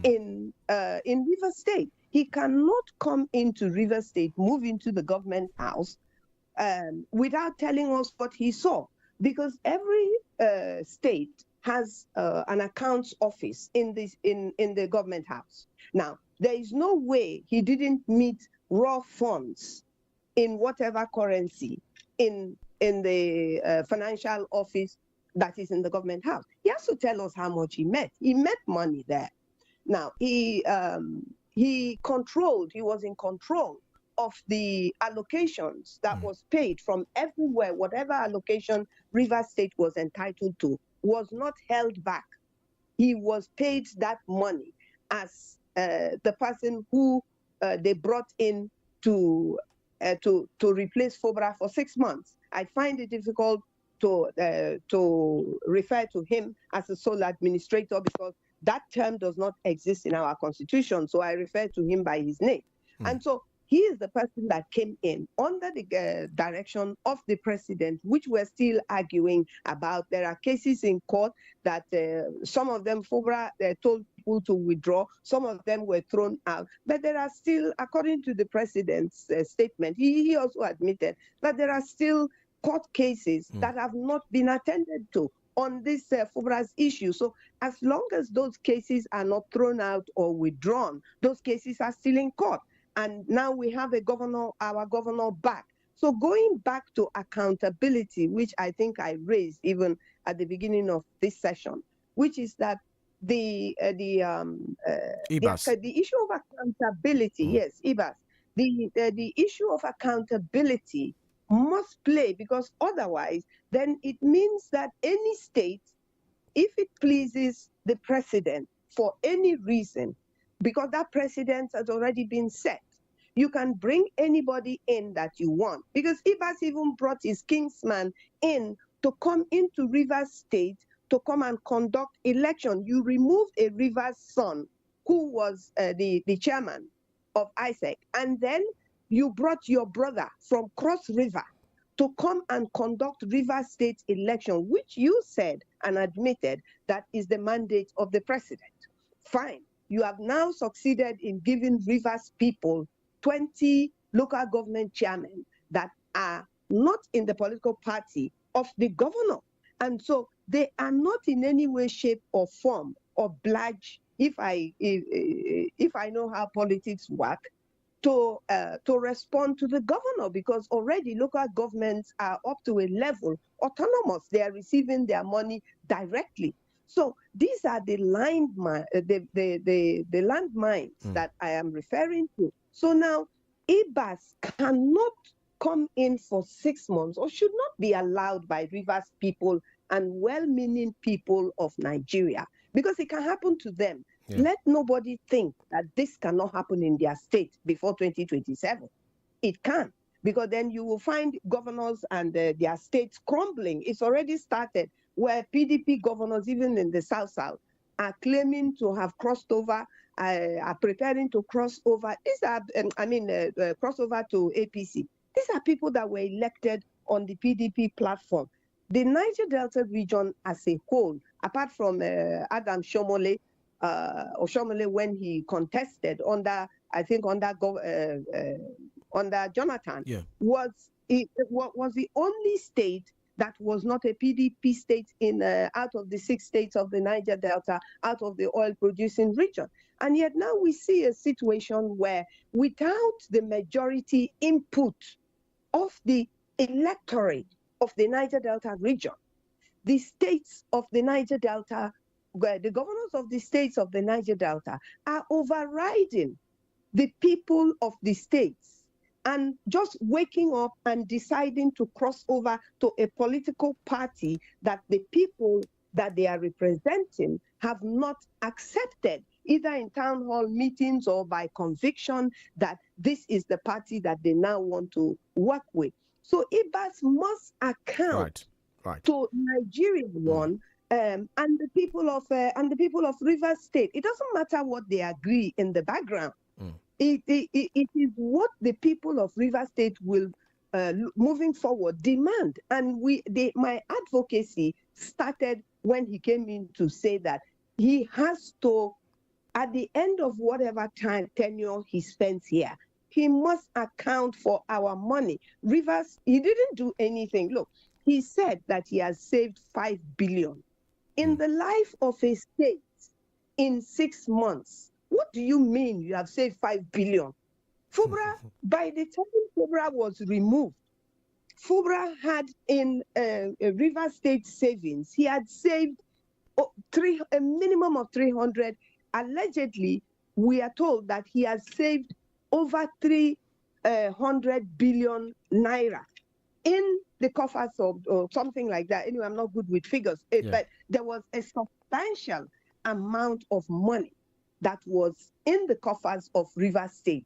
in Rivers State. He cannot come into Rivers State, move into the government house without telling us what he saw, because every state has an accounts office in the government house. Now, there is no way he didn't meet raw funds in whatever currency in the financial office that is in the government house. He has to tell us how much he met. He met money there. Now, he was in control of the allocations that was paid from everywhere. Whatever allocation Rivers State was entitled to was not held back. He was paid that money as the person who they brought in to replace FOBRA for 6 months. I find it difficult to refer to him as a sole administrator because that term does not exist in our constitution, so I refer to him by his name. And so he is the person that came in under the direction of the president, which we're still arguing about. There are cases in court that some of them, FOBRA told people to withdraw, some of them were thrown out. But there are still, according to the president's statement, he also admitted that there are still court cases that have not been attended to on this FOBRA's issue. So as long as those cases are not thrown out or withdrawn, those cases are still in court. And now we have our governor back. So going back to accountability, which I think I raised even at the beginning of this session, which is that the issue of accountability, yes, IBAS, the issue of accountability must play, because otherwise then it means that any state, if it pleases the president for any reason, because that precedent has already been set, you can bring anybody in that you want. Because IBAS even brought his kingsman in to come into Rivers State to come and conduct election. You removed a Rivers son who was the chairman of ISEC, and then you brought your brother from Cross River to come and conduct Rivers State election, which you said and admitted that is the mandate of the president. Fine. You have now succeeded in giving Rivers people 20 local government chairmen that are not in the political party of the governor. And so they are not in any way, shape, or form obliged, if I know how politics work, to respond to the governor, because already local governments are up to a level autonomous. They are receiving their money directly. So these are the landmines that I am referring to. So now IBAS cannot come in for 6 months, or should not be allowed by Rivers people and well-meaning people of Nigeria, because it can happen to them. Yeah. Let nobody think that this cannot happen in their state before 2027. It can, because then you will find governors and their states crumbling. It's already started, where PDP governors, even in the South, are claiming to have crossed over, are preparing to cross over. These are, cross over to APC. These are people that were elected on the PDP platform. The Niger Delta region as a whole, apart from Adam Shomole, when he contested under Jonathan, was the only state that was not a PDP state in out of the 6 states of the Niger Delta, out of the oil-producing region. And yet now we see a situation where without the majority input of the electorate of the Niger Delta region, the states of the Niger Delta, the governors of the states of the Niger Delta are overriding the people of the states and just waking up and deciding to cross over to a political party that the people that they are representing have not accepted, either in town hall meetings or by conviction, that this is the party that they now want to work with. So IBAS must account to Nigeria one and the people of Rivers State. It doesn't matter what they agree in the background. It is what the people of Rivers State will, moving forward, demand. And my advocacy started when he came in to say that he has to, at the end of whatever tenure he spends here, he must account for our money. Rivers, he didn't do anything. Look, he said that he has saved 5 billion. In the life of a state in 6 months, what do you mean you have saved 5 billion? FUBRA, by the time FUBRA was removed, FUBRA had in River State savings, he had saved a minimum of 300. Allegedly, we are told that he has saved over 300 billion naira in the coffers of or something like that. Anyway, I'm not good with figures, but there was a substantial amount of money that was in the coffers of River State.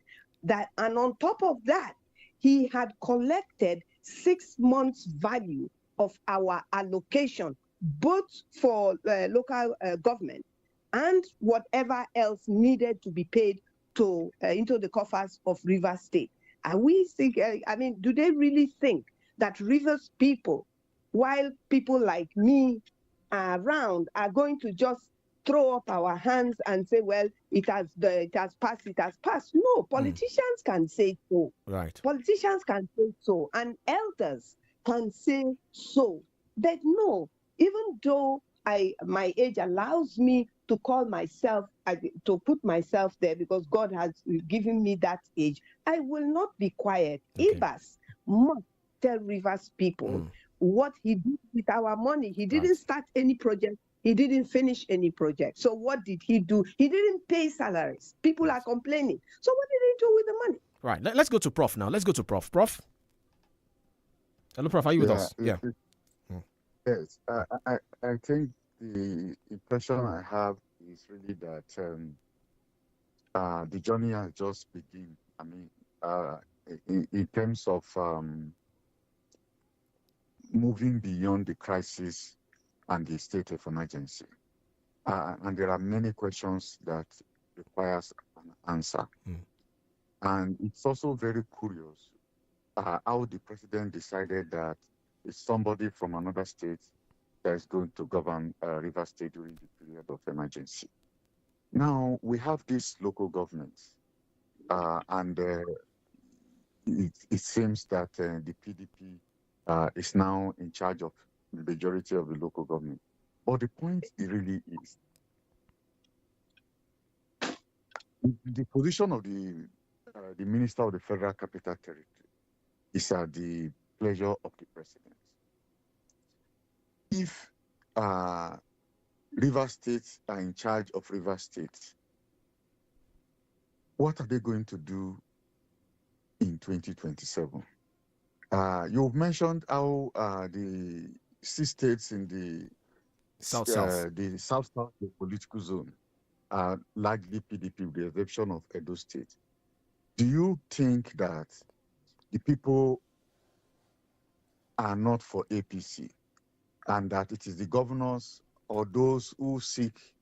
And on top of that, he had collected 6 months' value of our allocation, both for local government and whatever else needed to be paid to into the coffers of River State. And we think, do they really think that Rivers people, while people like me are around, are going to just throw up our hands and say, well, it has passed. No, politicians can say so. Right. Politicians can say so, and elders can say so. But no, even though my age allows me to call myself, to put myself there because God has given me that age, I will not be quiet. Okay. IBAS must tell Rivers people what he did with our money. He didn't start any project. He didn't finish any project. So what did he do? He didn't pay salaries. People are complaining. So what did he do with the money? Right. Let's go to Prof now. Let's go to Prof. Prof? Hello, Prof. Are you with us? Yeah. Yes. I think the impression I have is really that the journey has just begun. I mean, in terms of moving beyond the crisis and the state of emergency. And there are many questions that requires an answer. And it's also very curious how the president decided that it's somebody from another state that is going to govern River State during the period of emergency. Now, we have these local governments, and it seems that the PDP is now in charge of the majority of the local government. But the point really is the position of the Minister of the Federal Capital Territory is at the pleasure of the president. If River States are in charge of River States, what are they going to do in 2027? You've mentioned how the 6 states in the South-South, the South-South political zone are largely PDP, with the exception of Edo State. Do you think that the people are not for APC and that it is the governors or those who seek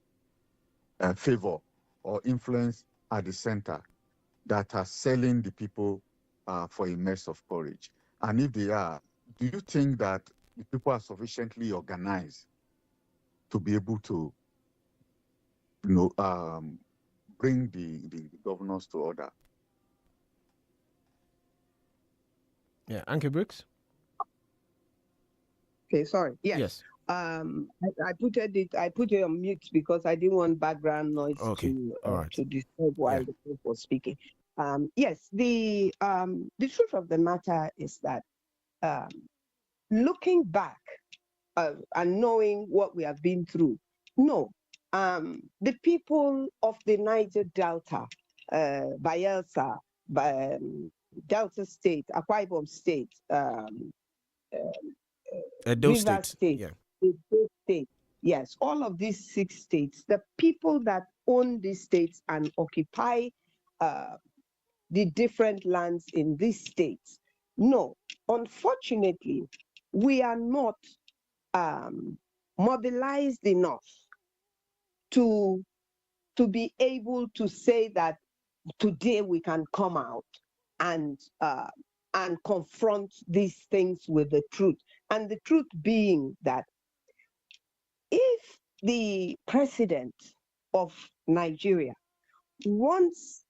favor or influence at the center that are selling the people for a mess of porridge? And if they are, do you think that the people are sufficiently organized to be able to, bring the governors to order? Yeah, Anke Brooks? Okay, sorry. Yes. Yes. I put it on mute because I didn't want background noise to disturb while the group was speaking. Yes, the truth of the matter is that looking back and knowing what we have been through, the people of the Niger Delta, Bayelsa, Delta State, Akwa Ibom State, River State, State, yes, all of these 6 states, the people that own these states and occupy the different lands in these states, no, unfortunately, we are not mobilized enough to be able to say that today we can come out and confront these things with the truth. And the truth being that if the president of Nigeria wants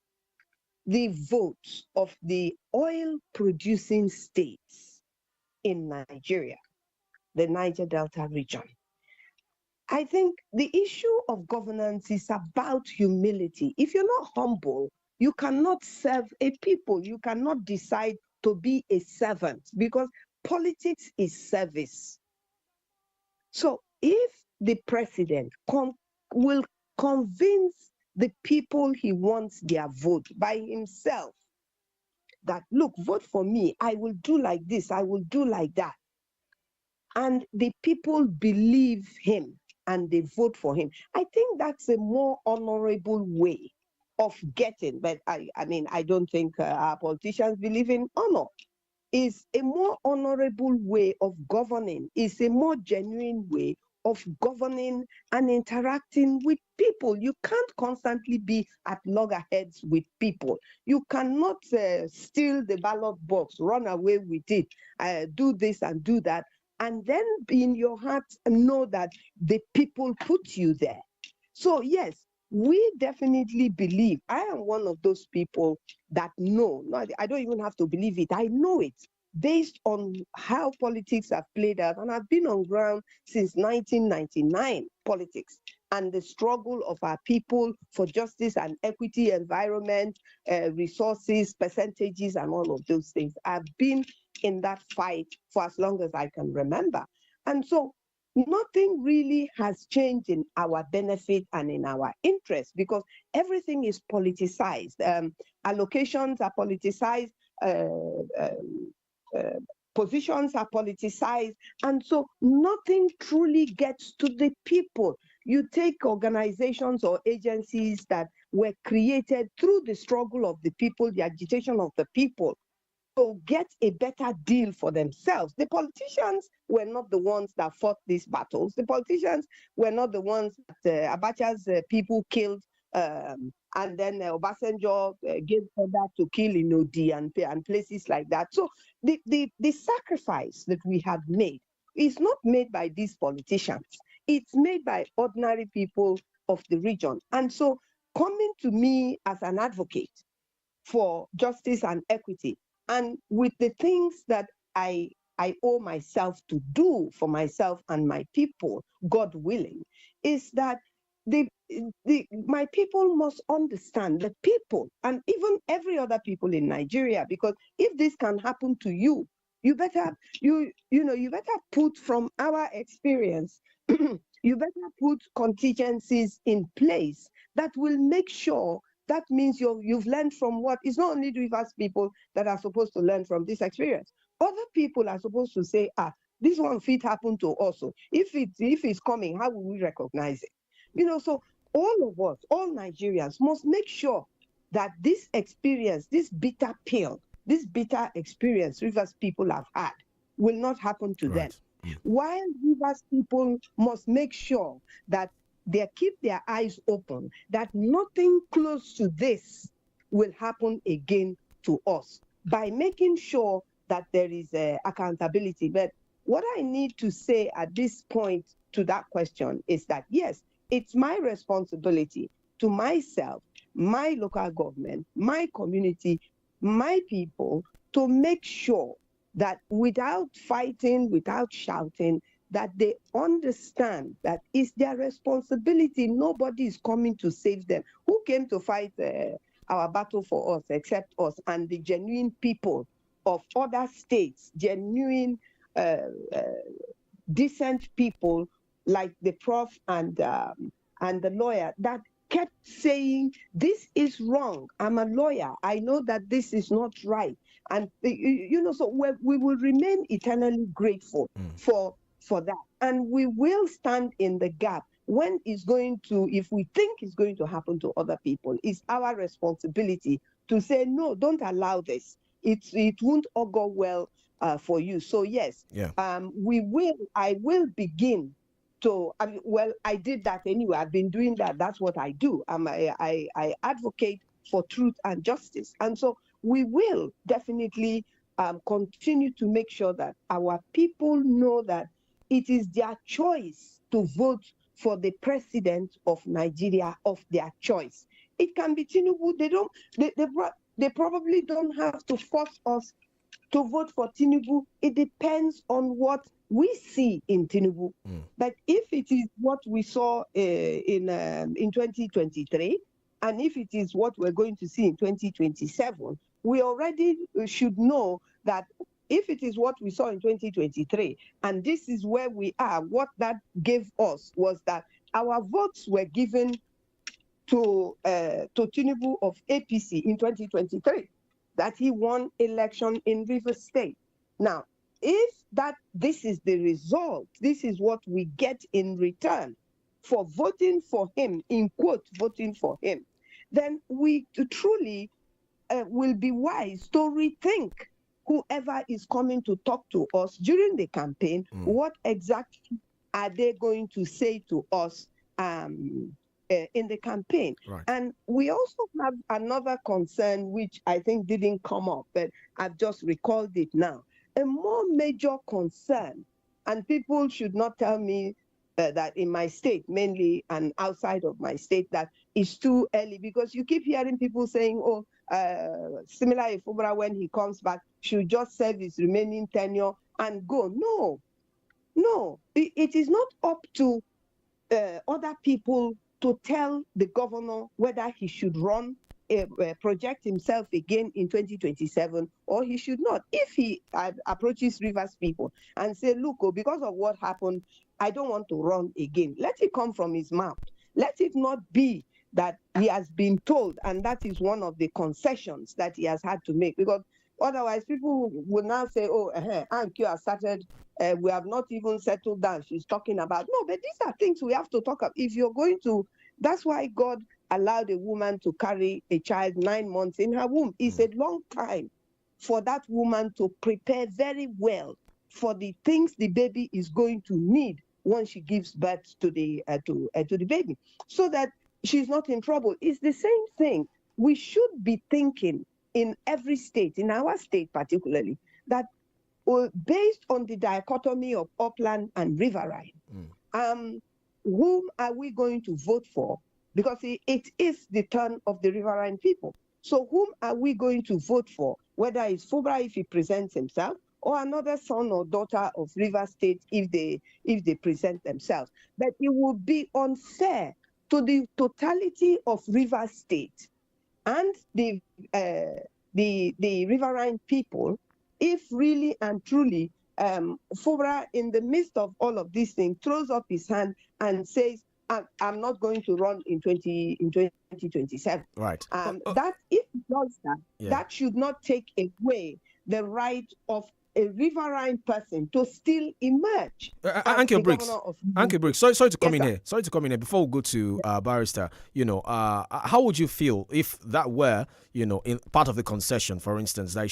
the votes of the oil-producing states in Nigeria, the Niger Delta region, I think the issue of governance is about humility. If you're not humble, you cannot serve a people. You cannot decide to be a servant because politics is service. So if the president will convince the people he wants their vote by himself, that, look, vote for me, I will do like this, I will do like that, and the people believe him and they vote for him, I think that's a more honorable way of getting, but I mean, I don't think our politicians believe in honor. Is a more honorable way of governing, is a more genuine way of governing and interacting with people. You can't constantly be at loggerheads with people. You cannot steal the ballot box, run away with it, do this and do that, and then in your heart know that the people put you there. So yes, we definitely believe. I am one of those people that know. No, I don't even have to believe it. I know it based on how politics have played out. And I've been on ground since 1999, politics, and the struggle of our people for justice and equity, environment, resources, percentages, and all of those things. I've been in that fight for as long as I can remember. And so nothing really has changed in our benefit and in our interest because everything is politicized. Allocations are politicized, positions are politicized, and so nothing truly gets to the people. You take organizations or agencies that were created through the struggle of the people, the agitation of the people, to get a better deal for themselves. The politicians were not the ones that fought these battles. The politicians were not the ones that Abacha's people killed, and then Obasanjo gave order to kill in Odi and places like that. So the sacrifice that we have made is not made by these politicians. It's made by ordinary people of the region. And so coming to me as an advocate for justice and equity, and with the things that I owe myself to do for myself and my people, God willing, is that my people must understand, the people, and even every other people in Nigeria, because if this can happen to you, you better put, from our experience, you better put contingencies in place that will make sure. That means you've learned from what is not only Rivers people that are supposed to learn from this experience. Other people are supposed to say, this one fit happen to also. If it's coming, how will we recognize it? So all of us, all Nigerians must make sure that this experience, this bitter pill, this bitter experience Rivers people have had will not happen to them. While Rivers people must make sure that they keep their eyes open, that nothing close to this will happen again to us, by making sure that there is accountability. But what I need to say at this point to that question is that, yes, it's my responsibility to myself, my local government, my community, my people, to make sure that without fighting, without shouting, that they understand that it's their responsibility. Nobody is coming to save them. Who came to fight our battle for us except us and the genuine people of other states, genuine, decent people like the prof and the lawyer that kept saying, this is wrong. I'm a lawyer. I know that this is not right. And, so we will remain eternally grateful for that. And we will stand in the gap when it's going to, if we think it's going to happen to other people. It's our responsibility to say, no, don't allow this. It won't augur well for you. So yes, I will begin to, I did that anyway. I've been doing that. That's what I do. I advocate for truth and justice. And so we will definitely continue to make sure that our people know that it is their choice to vote for the president of Nigeria of their choice. It can be Tinubu. They probably don't have to force us to vote for Tinubu. It depends on what we see in Tinubu. But if it is what we saw in 2023, and if it is what we're going to see in 2027, we already should know that if it is what we saw in 2023, and this is where we are, what that gave us was that our votes were given to Tinubu of APC in 2023, that he won election in Rivers State. Now, if this is the result, this is what we get in return for voting for him, in quote, voting for him, then we truly will be wise to rethink whoever is coming to talk to us during the campaign, what exactly are they going to say to us in the campaign? Right. And we also have another concern, which I think didn't come up, but I've just recalled it now. A more major concern, and people should not tell me that in my state, mainly, and outside of my state, that it's too early, because you keep hearing people saying, oh, similar Ifubara, when he comes back, should just serve his remaining tenure and go. No, it is not up to other people to tell the governor whether he should run, project himself again in 2027 or he should not. If he approaches Rivers people and say, look, because of what happened, I don't want to run again, let it come from his mouth. Let it not be that he has been told, and that is one of the concessions that he has had to make, because otherwise people will now say, oh, 𝐂𝐿 has started, we have not even settled down, she's talking about. No, but these are things we have to talk about. If you're going to, that's why God allowed a woman to carry a child 9 months in her womb. It's a long time for that woman to prepare very well for the things the baby is going to need once she gives birth to the baby, so that she's not in trouble. It's the same thing. We should be thinking in every state, in our state particularly, that based on the dichotomy of upland and riverine, whom are we going to vote for? Because it is the turn of the riverine people. So whom are we going to vote for? Whether it's Fubara if he presents himself, or another son or daughter of River State if they present themselves. But it would be unfair to the totality of River State and the riverine people if really and truly Fubara, in the midst of all of these things, throws up his hand and says, I'm not going to run in 2027. Right. That if it does that, that should not take away the right of a riverine person to still emerge. Uncle Briggs, sorry to come in here. Sorry to come in here. Before we go to Barrister, how would you feel if that were, in part of the concession, for instance, that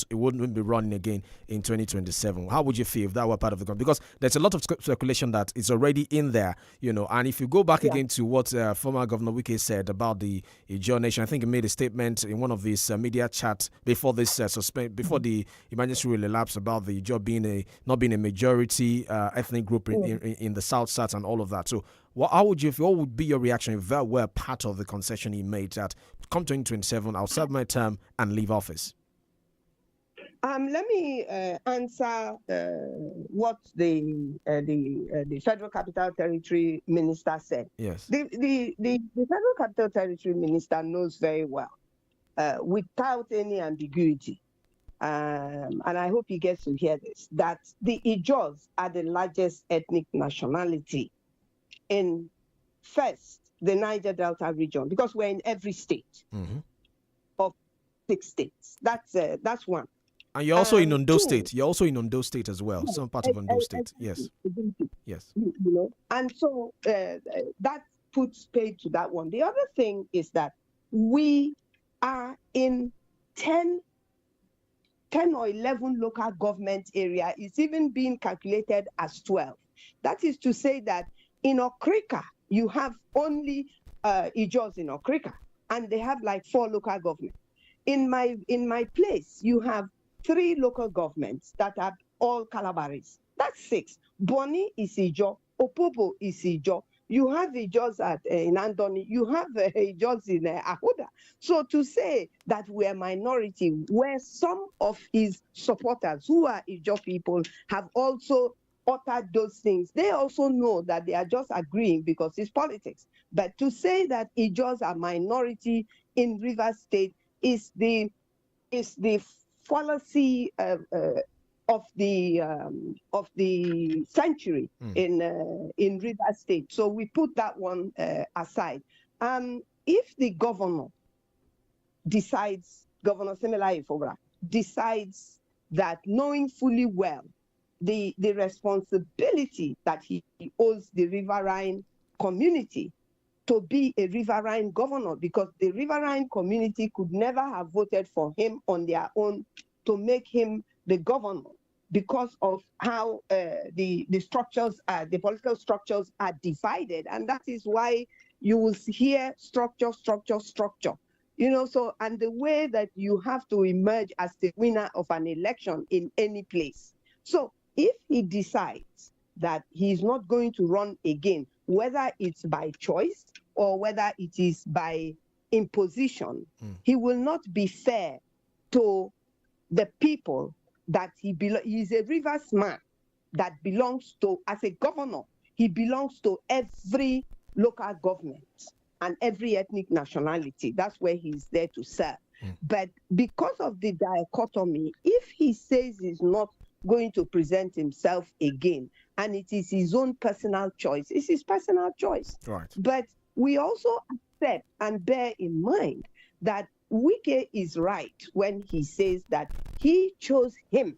it wouldn't be running again in 2027? How would you feel if that were part of the concession? Because there's a lot of speculation that it's already in there, and if you go back again to what former Governor Wike said about the Ijaw Nation, I think he made a statement in one of his media chats before this before the emergency rule elapsed, about the Ijaw not being a majority ethnic group in the South and all of that. So what would be your reaction if that were part of the concession he made, that come 2027, I'll serve my term and leave office? Let me answer what the Federal Capital Territory Minister said. Yes. The Federal Capital Territory Minister knows very well, without any ambiguity, and I hope he gets to hear this, that the Ijaws are the largest ethnic nationality in, first, the Niger Delta region, because we're in every state of 6 states. That's one. And you're also in Ondo 2, State. You're also in Ondo State as well. Some part of Ondo State. Yes. Yes. You know, and so that puts paid to that one. The other thing is that we are in 10 or 11 local government area. It's even being calculated as 12. That is to say that in Okrika, you have only Ijaws in Okrika, and they have like 4 local governments. In my place, you have 3 local governments that are all Calabaris. That's 6. Boni is Ijaw, Opobo is Ijaw. You have Ijaws in Andoni. You have Ijaws in Ahoda. So to say that we are minority, where some of his supporters, who are Ijaw people, have also uttered those things, they also know that they are just agreeing because it's politics. But to say that Ijaws are minority in Rivers State is the fallacy of the century in Rivers State. So we put that one aside. If the governor decides, Governor Siminalayi Fubara decides that, knowing fully well the responsibility that he owes the riverine community, to be a riverine governor, because the riverine community could never have voted for him on their own to make him the governor, because of how the structures, the political structures are divided. And that is why you will hear structure. You know, so, and the way that you have to emerge as the winner of an election in any place. So if he decides that he's not going to run again, whether it's by choice or whether it is by imposition, he will not be fair to the people that he's a Rivers man that belongs to, as a governor, he belongs to every local government and every ethnic nationality. That's where he's there to serve. But because of the dichotomy, if he says he's not going to present himself again, and it is his own personal choice, it's his personal choice. Right. But we also accept and bear in mind that YUSUF is right when he says that he chose him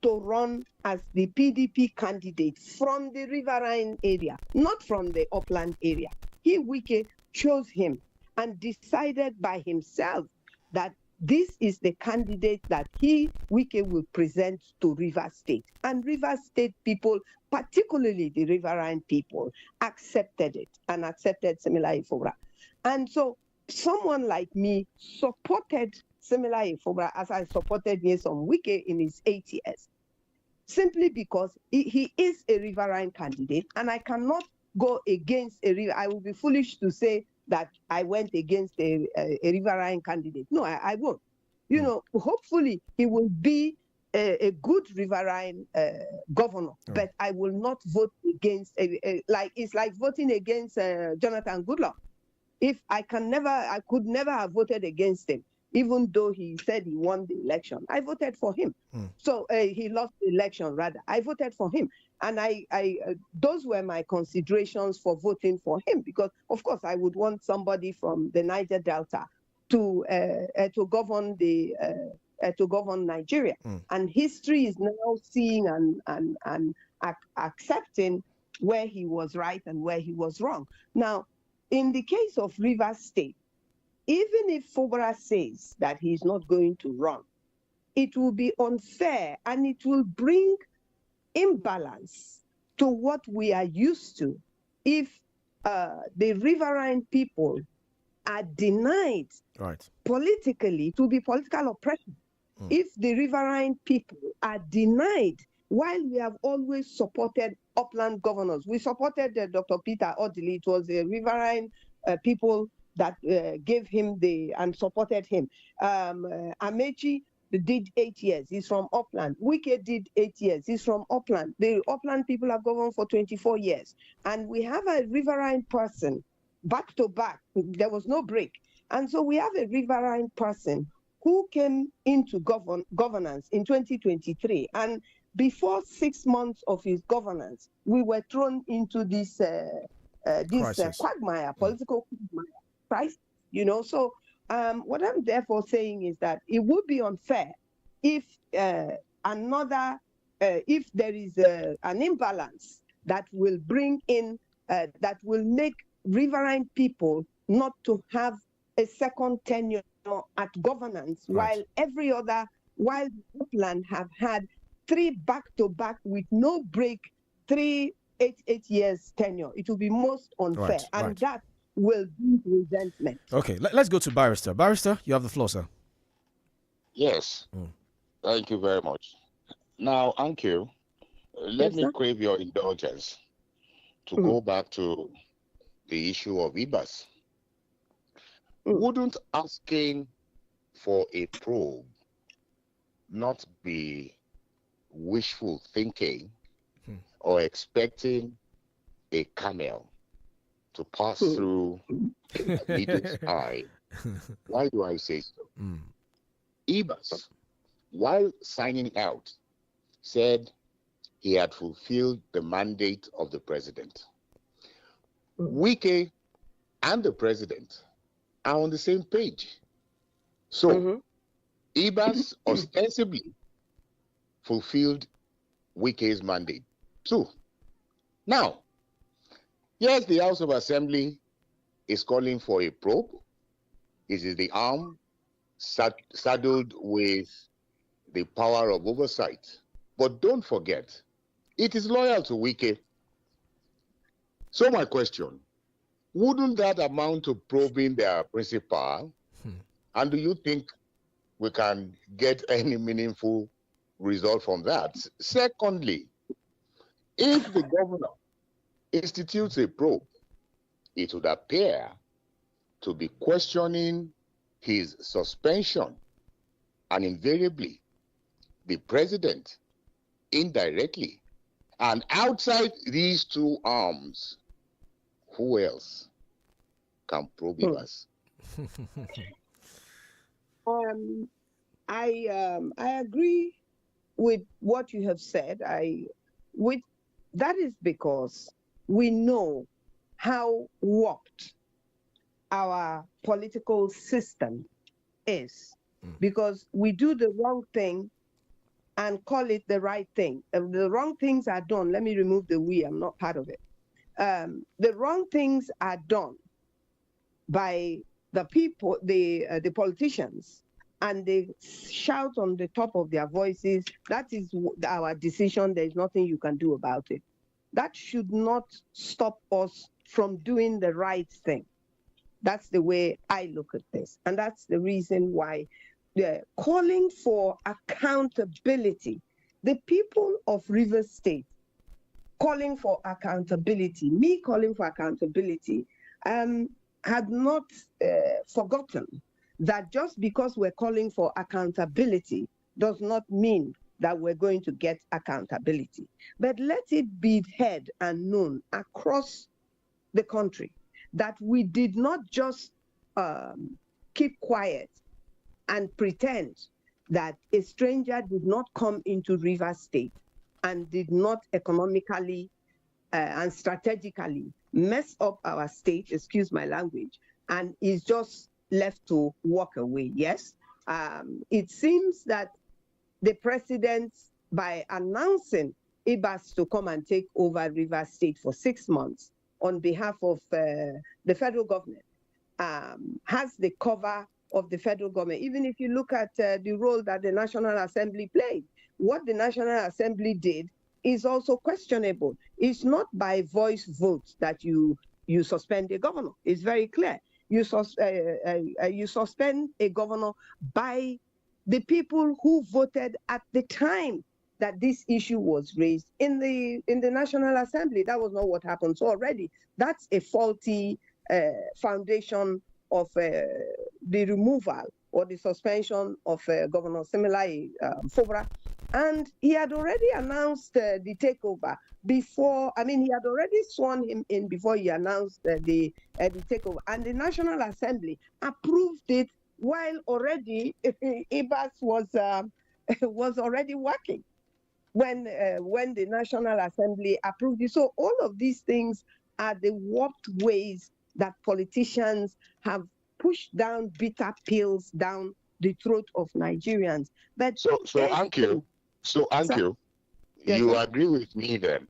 to run as the PDP candidate from the riverine area, not from the upland area. YUSUF chose him and decided by himself that this is the candidate that YUSUF will present to Rivers State. And Rivers State people, particularly the riverine people, accepted it and accepted Siminalayi Fubara. And so someone like me supported Siminalayi Fubara as I supported Nyesom Wike in his 8 years, simply because he is a riverine candidate, and I cannot go against a river. I would be foolish to say that I went against a riverine candidate. No, I won't. You know, hopefully he will be a good riverine governor, but I will not vote against, it's like voting against Jonathan Goodluck. If I could never have voted against him, even though he said he won the election. I voted for him. So he lost the election, rather. I voted for him. And those were my considerations for voting for him, because, of course, I would want somebody from the Niger Delta to govern Nigeria. And history is now seeing and accepting where he was right and where he was wrong. Now, in the case of Rivers State, even if Fubara says that he's not going to run, it will be unfair and it will bring imbalance to what we are used to if the riverine people are denied politically, to be political oppression. If the riverine people are denied, while we have always supported upland governors, we supported Dr. Peter Odili. It was the riverine people that gave him and supported him. Amechi did 8 years. He's from Upland. YUSUF did 8 years. He's from Upland. The Upland people have governed for 24 years. And we have a riverine person back to back. There was no break. And so we have a riverine person who came into governance in 2023. And before 6 months of his governance, we were thrown into this quagmire, political crisis, you know. So what I'm therefore saying is that it would be unfair if if there is an imbalance that will bring in, that will make riverine people not to have a second tenure at governance, while Upland have had 3 back-to-back with no break, 8 years tenure. It will be most unfair, that will bring resentment. Okay, let's go to Barrister. Barrister, you have the floor, sir. Yes. Thank you very much. Now, Anku, let me crave your indulgence to go back to the issue of IBAS. Wouldn't asking for a probe not be wishful thinking or expecting a camel to pass through a needle's eye? Why do I say so? IBAS, while signing out, said he had fulfilled the mandate of the president. YUSUF and the president are on the same page. So, IBAS ostensibly fulfilled YUSUF's mandate too. Now, yes, the House of Assembly is calling for a probe. It is the arm saddled with the power of oversight. But don't forget, it is loyal to YUSUF. So my question, wouldn't that amount to probing their principal? And do you think we can get any meaningful result from that? Secondly, if the governor institutes a probe, it would appear to be questioning his suspension, and invariably the president indirectly. And outside these two arms, who else can probe us? I agree with what you have said. That is because we know how warped our political system is, because we do the wrong thing and call it the right thing. If the wrong things are done, let me remove the we, I'm not part of it. The wrong things are done by the people, the politicians, and they shout on the top of their voices, that is our decision, there is nothing you can do about it. That should not stop us from doing the right thing. That's the way I look at this. And that's the reason why they're calling for accountability. The people of Rivers State calling for accountability, me calling for accountability, had not forgotten that just because we're calling for accountability does not mean that we're going to get accountability. But let it be heard and known across the country that we did not just keep quiet and pretend that a stranger did not come into Rivers State and did not economically and strategically mess up our state, excuse my language, and is just left to walk away. Yes, it seems that the president, by announcing IBAS to come and take over Rivers State for 6 months on behalf of the federal government, has the cover of the federal government. Even if you look at the role that the National Assembly played, what the National Assembly did is also questionable. It's not by voice vote that you suspend a governor. It's very clear. You suspend a governor by the people who voted at the time that this issue was raised in the National Assembly. That was not what happened. So already that's a faulty foundation of the removal or the suspension of Governor Siminalayi Fubara. And he had already announced the takeover before. I mean, he had already sworn him in before he announced the takeover. And the National Assembly approved it while already IBAS was already working when the National Assembly approved it. So all of these things are the warped ways that politicians have pushed down bitter pills down the throat of Nigerians. But so Anki, you agree with me then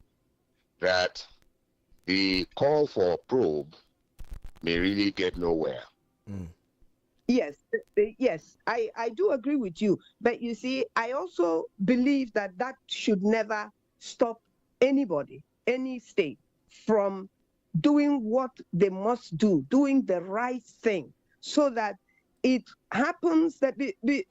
that the call for a probe may really get nowhere? Yes, I do agree with you. But you see, I also believe that should never stop anybody, any state, from doing what they must do, doing the right thing, so that it happens that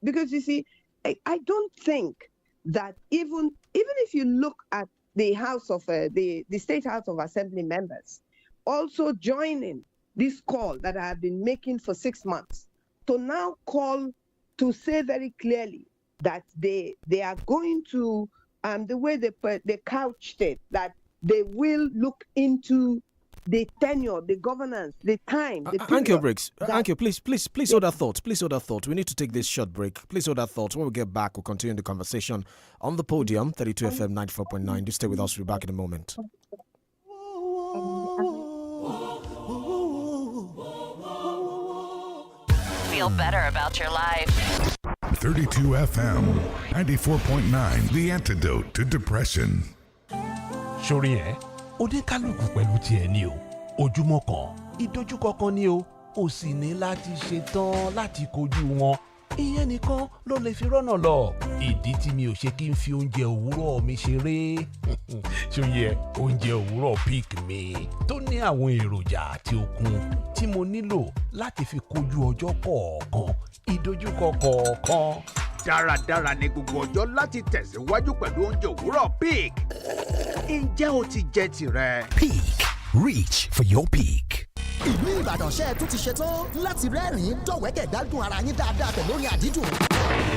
because you see, I don't think that even if you look at the House of the State House of Assembly members also joining this call that I have been making for 6 months to now call to say very clearly that they are going to the way they couched it, that they will look into the tenure, the governance, the time. Anki breaks. Anki, please hold that thought. Please hold that thought. We need to take this short break. Please hold that thought. When we get back, we'll continue the conversation on the podium, 32 FM 94.9. Do stay with us. We'll be back in a moment. Feel better about your life. 32 FM 94.9, the antidote to depression. Sórí ẹ̀, oníkálùkù pẹ̀lú tiẹ̀ ni o. Ojúmọ́ kan, ìdojúkọ kan ni o. O sì ní láti ṣetán láti kojú wọn. Ìyẹn nìkan ló lè fi rọ́nà lọ. Ìdí tí mi ò ṣe kí n fi oúnjẹ òwúrọ̀ mi ṣeré. Ṣóyẹ oúnjẹ òwúrọ̀ pick mi tó ní àwọn èròjà àti okun tí mo nílò láti fi kojú ọjọ́ kọ̀ọ̀kan, ìdojúkọ kọ̀ọ̀kan. Dáradára ní gbogbo ọjọ́ láti tẹ̀síwájú pẹ̀lú oúnjẹ òwúrọ̀ pick. Ǹjẹ́ o ti jẹ tirẹ̀? Peak. Reach for your peak. Ìlú Ìbàdàn ṣe tún ti ṣetán láti rẹ́rìn-ín dọ̀wẹ́kẹ̀ gbádùn ara yín dáadáa pẹ̀lú orin àdídùn.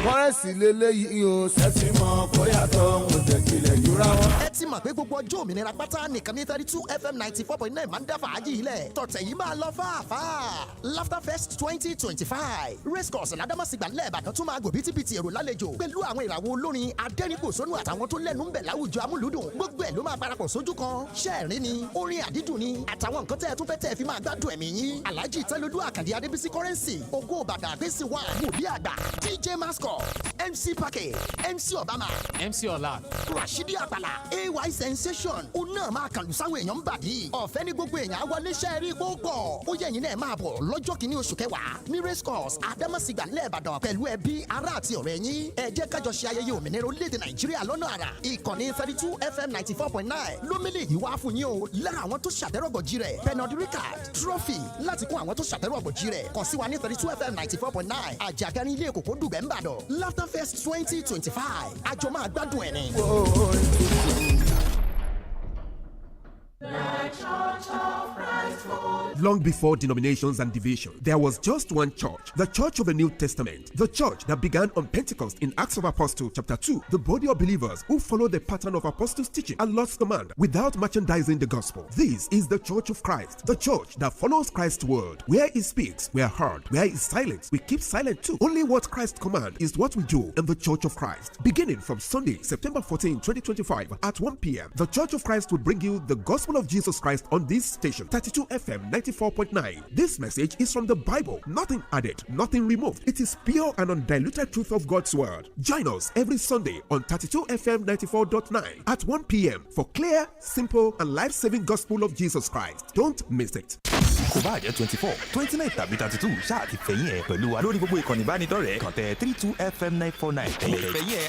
Kọ́rẹ́nsì lélẹ́yìí o, ṣẹ́tì mọ̀ bóyá tó ń wòṣẹ̀ kílẹ̀ jura wọn. Ẹ ti mọ̀ pé gbogbo ọjọ́ òmìnira pátá nìkan ní 32 FM 94.9 máa ń dá fàájì ilẹ̀. Tọ̀tẹ̀ yìí máa lọ fàáfàá. Laughter Fest 2025. Racecourse l'Adamasingba Ìbàdàn tún máa gò bítíbitì èrò lálejò pẹ̀lú àwọn ìràwọ̀ olórin adẹ́rìnpòṣónú àtàwọn tó lẹ́nu ń bẹ̀ láwùjọ amúlùdùn. Gbogbo ẹ̀ ló máa parapọ̀ sójú kan. Ṣẹ́ẹ̀rín ni, orin àdídùn ni, àtàwọn nǹkan tẹ́ ẹ tún fẹ́ tẹ́ ẹ fi máa gbádùn ẹ̀mí yín. Alhaji Tẹ́lódú Àkàndé Adébísí Kọ́rẹ́nsì, Ògo Ìbàdàn Àgbésí wà, Wòlíì àgbà, DJ Mascot, MC Package, MC Obama, MC Ọlá, Rashidi Apala, AY Sensation. Ó náà máa kàlù sáwọn èèyàn ń bàdí. Ọ̀fẹ́ ní gbogbo èèyàn wọlé ṣẹ́ẹ̀rí gbogbo. Ó yẹ ẹ̀yin náà máa bọ̀ lọ́jọ́ kìíní oṣù kẹwàá ní Racecourse Adamasingba Ìbàdàn pẹ̀lú ẹbí, ará àti ọ̀rẹ́ yín. Ẹ jẹ́ kájọ ṣe ayẹyẹ òmìnira orílẹ̀-èdè Nàìjíríà lọ́nà àrà. Ìkànnì 32 FM 94.9 lómìnira yìí wá fún yín o. Lára àwọn tó ṣàtẹ́rọ̀gọ̀jì rẹ̀, Bernard Ricard, Trophy láti kún àwọn tó ṣàtẹ́rọ̀gọ̀jì rẹ̀. Kàn sí wa ní 32 FM 94.9 àjàgà ní ilé ìkòkò dùgbẹ́ ńbàdàn. Laughter Fest 2025 àjọ máa gbádùn ẹ̀ ni. Long before denominations and division, there was just one church, the Church of the New Testament, the church that began on Pentecost in Acts of Apostles chapter 2, the body of believers who follow the pattern of apostles' teaching and Lord's command without merchandising the gospel. This is the Church of Christ, the church that follows Christ's word. Where he speaks, we are heard. Where he is silent, we keep silent too. Only what Christ commands is what we do in the Church of Christ. Beginning from Sunday, September 14, 2025 at 1 p.m., the Church of Christ will bring you the gospel of Jesus Christ on this station, 32 FM 94.9. This message is from the Bible, nothing added, nothing removed. It is pure and undiluted truth of God's word. Join us every Sunday on 32 FM 94.9 at 1 p.m. for clear, simple, and life-saving gospel of Jesus Christ. Don't miss it. Kò bá jẹ́ 24, 29 tàbí 32 ṣáà ti fẹ̀yìn ẹ̀ pẹ̀lú wa lórí gbogbo ìkànnì ìbánidọ́rẹ̀ẹ́ kàn tẹ 32 FM 949 ẹ̀yẹ̀ fẹ̀yìn ẹ̀.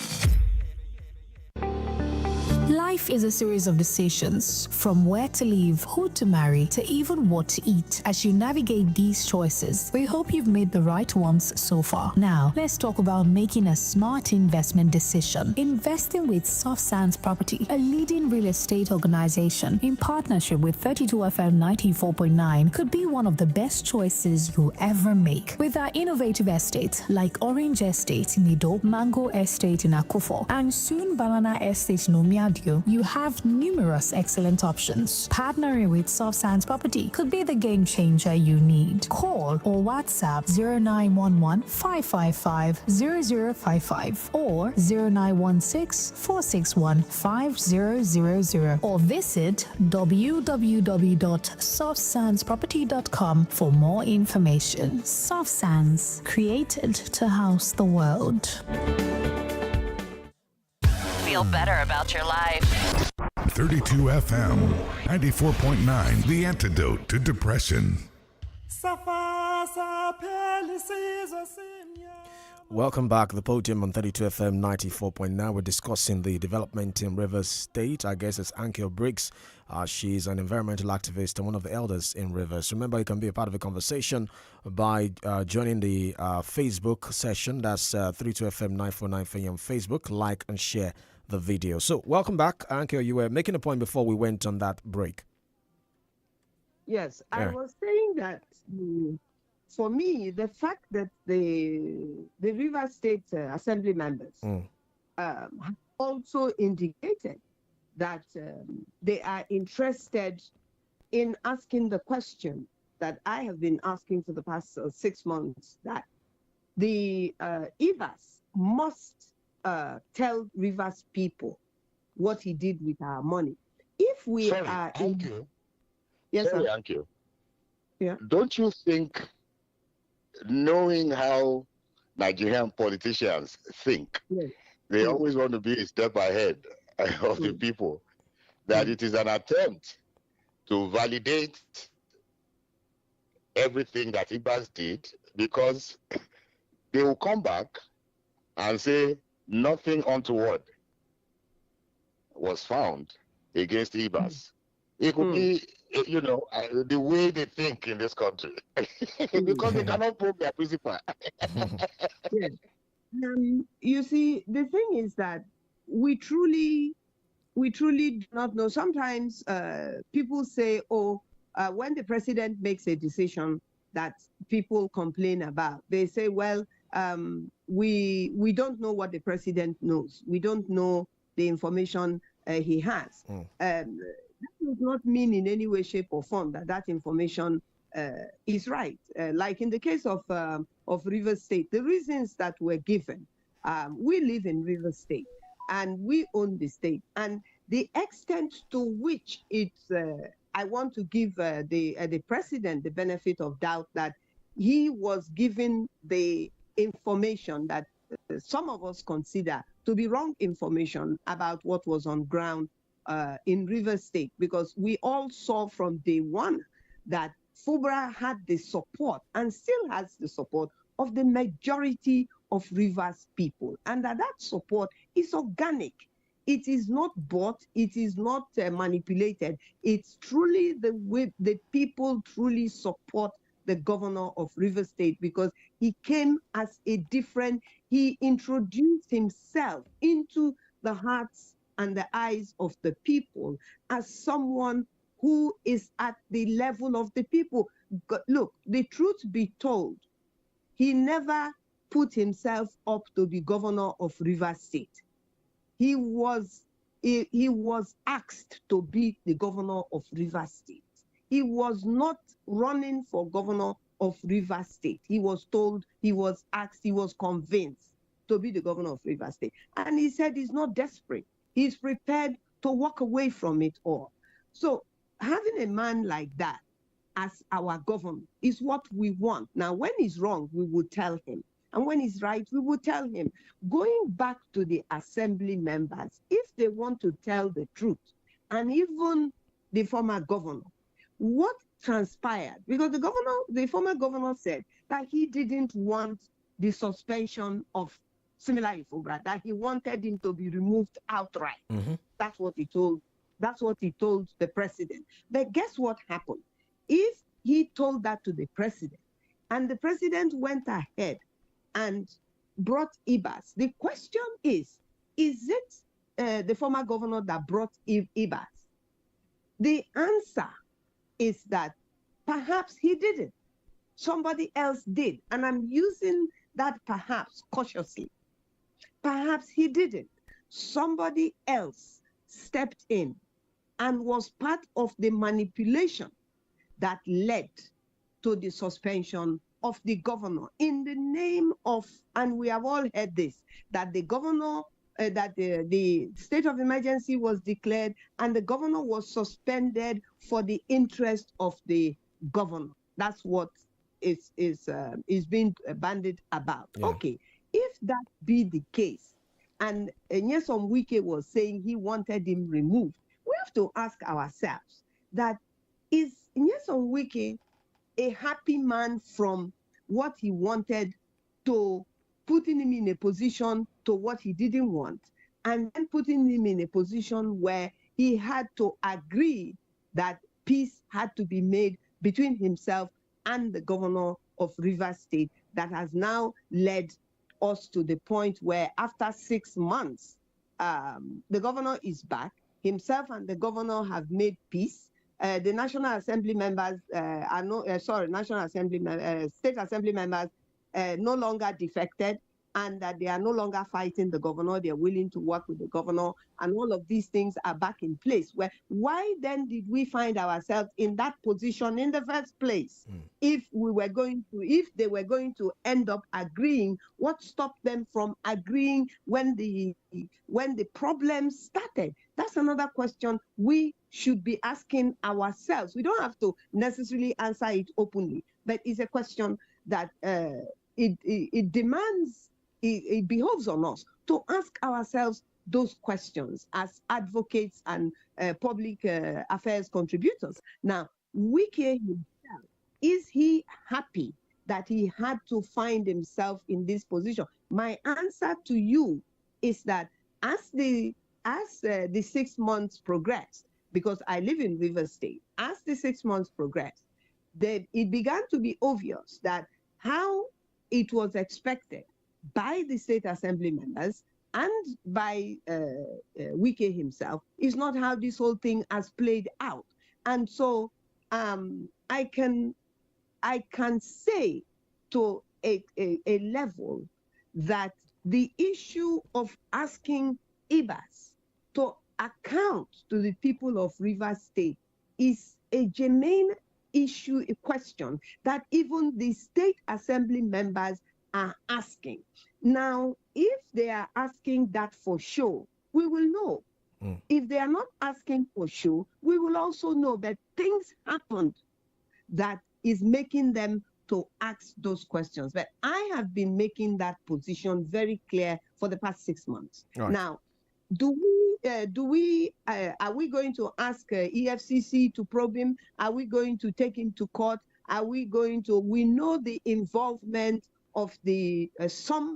Life is a series of decisions, from where to live, who to marry, to even what to eat. As you navigate these choices, we hope you've made the right ones so far. Now, let's talk about making a smart investment decision. Investing with Soft Sands Property, a leading real estate organization in partnership with 32FM 94.9, could be one of the best choices you'll ever make. With our innovative estates like Orange Estate in Ido, Mango Estate in Akufo, and soon Banana Estate in Omiadio, you have numerous excellent options. Partnering with Soft Sands Property could be the game changer you need. Call or WhatsApp 0911 555 0055 or 0916 461 5000 or visit www.softsandsproperty.com for more information. Soft Sands, created to house the world. Feel better about your life. 32 FM, 94.9, the antidote to depression. Welcome back. The Podium on 32 FM 94.9. We're discussing the development in Rivers State. Our guest is 𝐶𝐈𝐒 Briggs. She's an environmental activist and one of the elders in Rivers. Remember, you can be a part of the conversation by joining the Facebook session. That's 32 FM 949 for you on Facebook. Like and share the video. So, welcome back, 𝐶𝐈𝐒. You were making a point before we went on that break. Yes, I was saying that for me, the fact that the Rivers State Assembly members have also indicated that they are interested in asking the question that I have been asking for the past 6 months, that the IVAS must tell Rivers people what he did with our money. If we are... Yes, Sorry, sir. 𝐶𝐈𝐒. Yeah. Don't you think, knowing how Nigerian politicians think, they always want to be a step ahead of the people, that it is an attempt to validate everything that IVAS did, because they will come back and say nothing untoward was found against IVAS. It could be, the way they think in this country, because they cannot prove their principle. Yes. You see, the thing is that we truly do not know. Sometimes people say, when the president makes a decision that people complain about, they say, well, we don't know what the president knows. We don't know the information he has. That does not mean in any way, shape, or form that information is right. Like in the case of Rivers State, the reasons that were given, we live in Rivers State and we own the state, and the extent to which it's, I want to give the president the benefit of doubt that he was given the information that some of us consider to be wrong information about what was on ground in Rivers State, because we all saw from day one that FUBRA had the support and still has the support of the majority of Rivers people, and that support is organic. It is not bought, it is not manipulated. It's truly the way the people truly support the governor of Rivers State, because he came as a different, he introduced himself into the hearts and the eyes of the people as someone who is at the level of the people. Look, the truth be told, he never put himself up to be governor of Rivers State. He was asked to be the governor of Rivers State. He was not running for governor of Rivers State. He was told, he was asked, he was convinced to be the governor of Rivers State. And he said he's not desperate. He's prepared to walk away from it all. So having a man like that as our governor is what we want. Now, when he's wrong, we will tell him. And when he's right, we will tell him. Going back to the assembly members, if they want to tell the truth, and even the former governor, what transpired? Because the former governor said that he didn't want the suspension of similar in Fubra, that he wanted him to be removed outright. That's what he told. That's what he told the president. But guess what happened? If he told that to the president, and the president went ahead and brought IBAS, the question is it the former governor that brought IBAS? The answer is that perhaps he didn't. Somebody else did. And I'm using that perhaps cautiously. Perhaps he didn't. Somebody else stepped in and was part of the manipulation that led to the suspension of the governor in the name of, and we have all heard this, that the governor, that the state of emergency was declared and the governor was suspended for the interest of the governor. That's what is being bandied about. Yeah. Okay, if that be the case, and Nyesom Wike was saying he wanted him removed, we have to ask ourselves that is Nyesom Wike a happy man from what he wanted to putting him in a position to what he didn't want, and then putting him in a position where he had to agree that peace had to be made between himself and the governor of Rivers State, that has now led us to the point where after 6 months, the governor is back. Himself and the governor have made peace. The National Assembly members State Assembly members no longer defected, and that they are no longer fighting the governor. They are willing to work with the governor, and all of these things are back in place. Why then did we find ourselves in that position in the first place? If they were going to end up agreeing, what stopped them from agreeing when the problem started? That's another question we should be asking ourselves. We don't have to necessarily answer it openly, but it's a question that it demands. It behoves on us to ask ourselves those questions as advocates and public affairs contributors. Now, Wike himself, is he happy that he had to find himself in this position? My answer to you is that as the 6 months progressed, because I live in Rivers State, as the 6 months progressed, it began to be obvious that how it was expected by the State Assembly members and by Wike himself is not how this whole thing has played out. And so I can say to a level that the issue of asking IBAS to account to the people of Rivers State is a germane issue, a question that even the State Assembly members are asking. Now, if they are asking that for show, we will know. If they are not asking for show, we will also know that things happened that is making them to ask those questions. But I have been making that position very clear for the past 6 months. Right. Now, are we going to ask EFCC to probe him? Are we going to take him to court? We know the involvement of the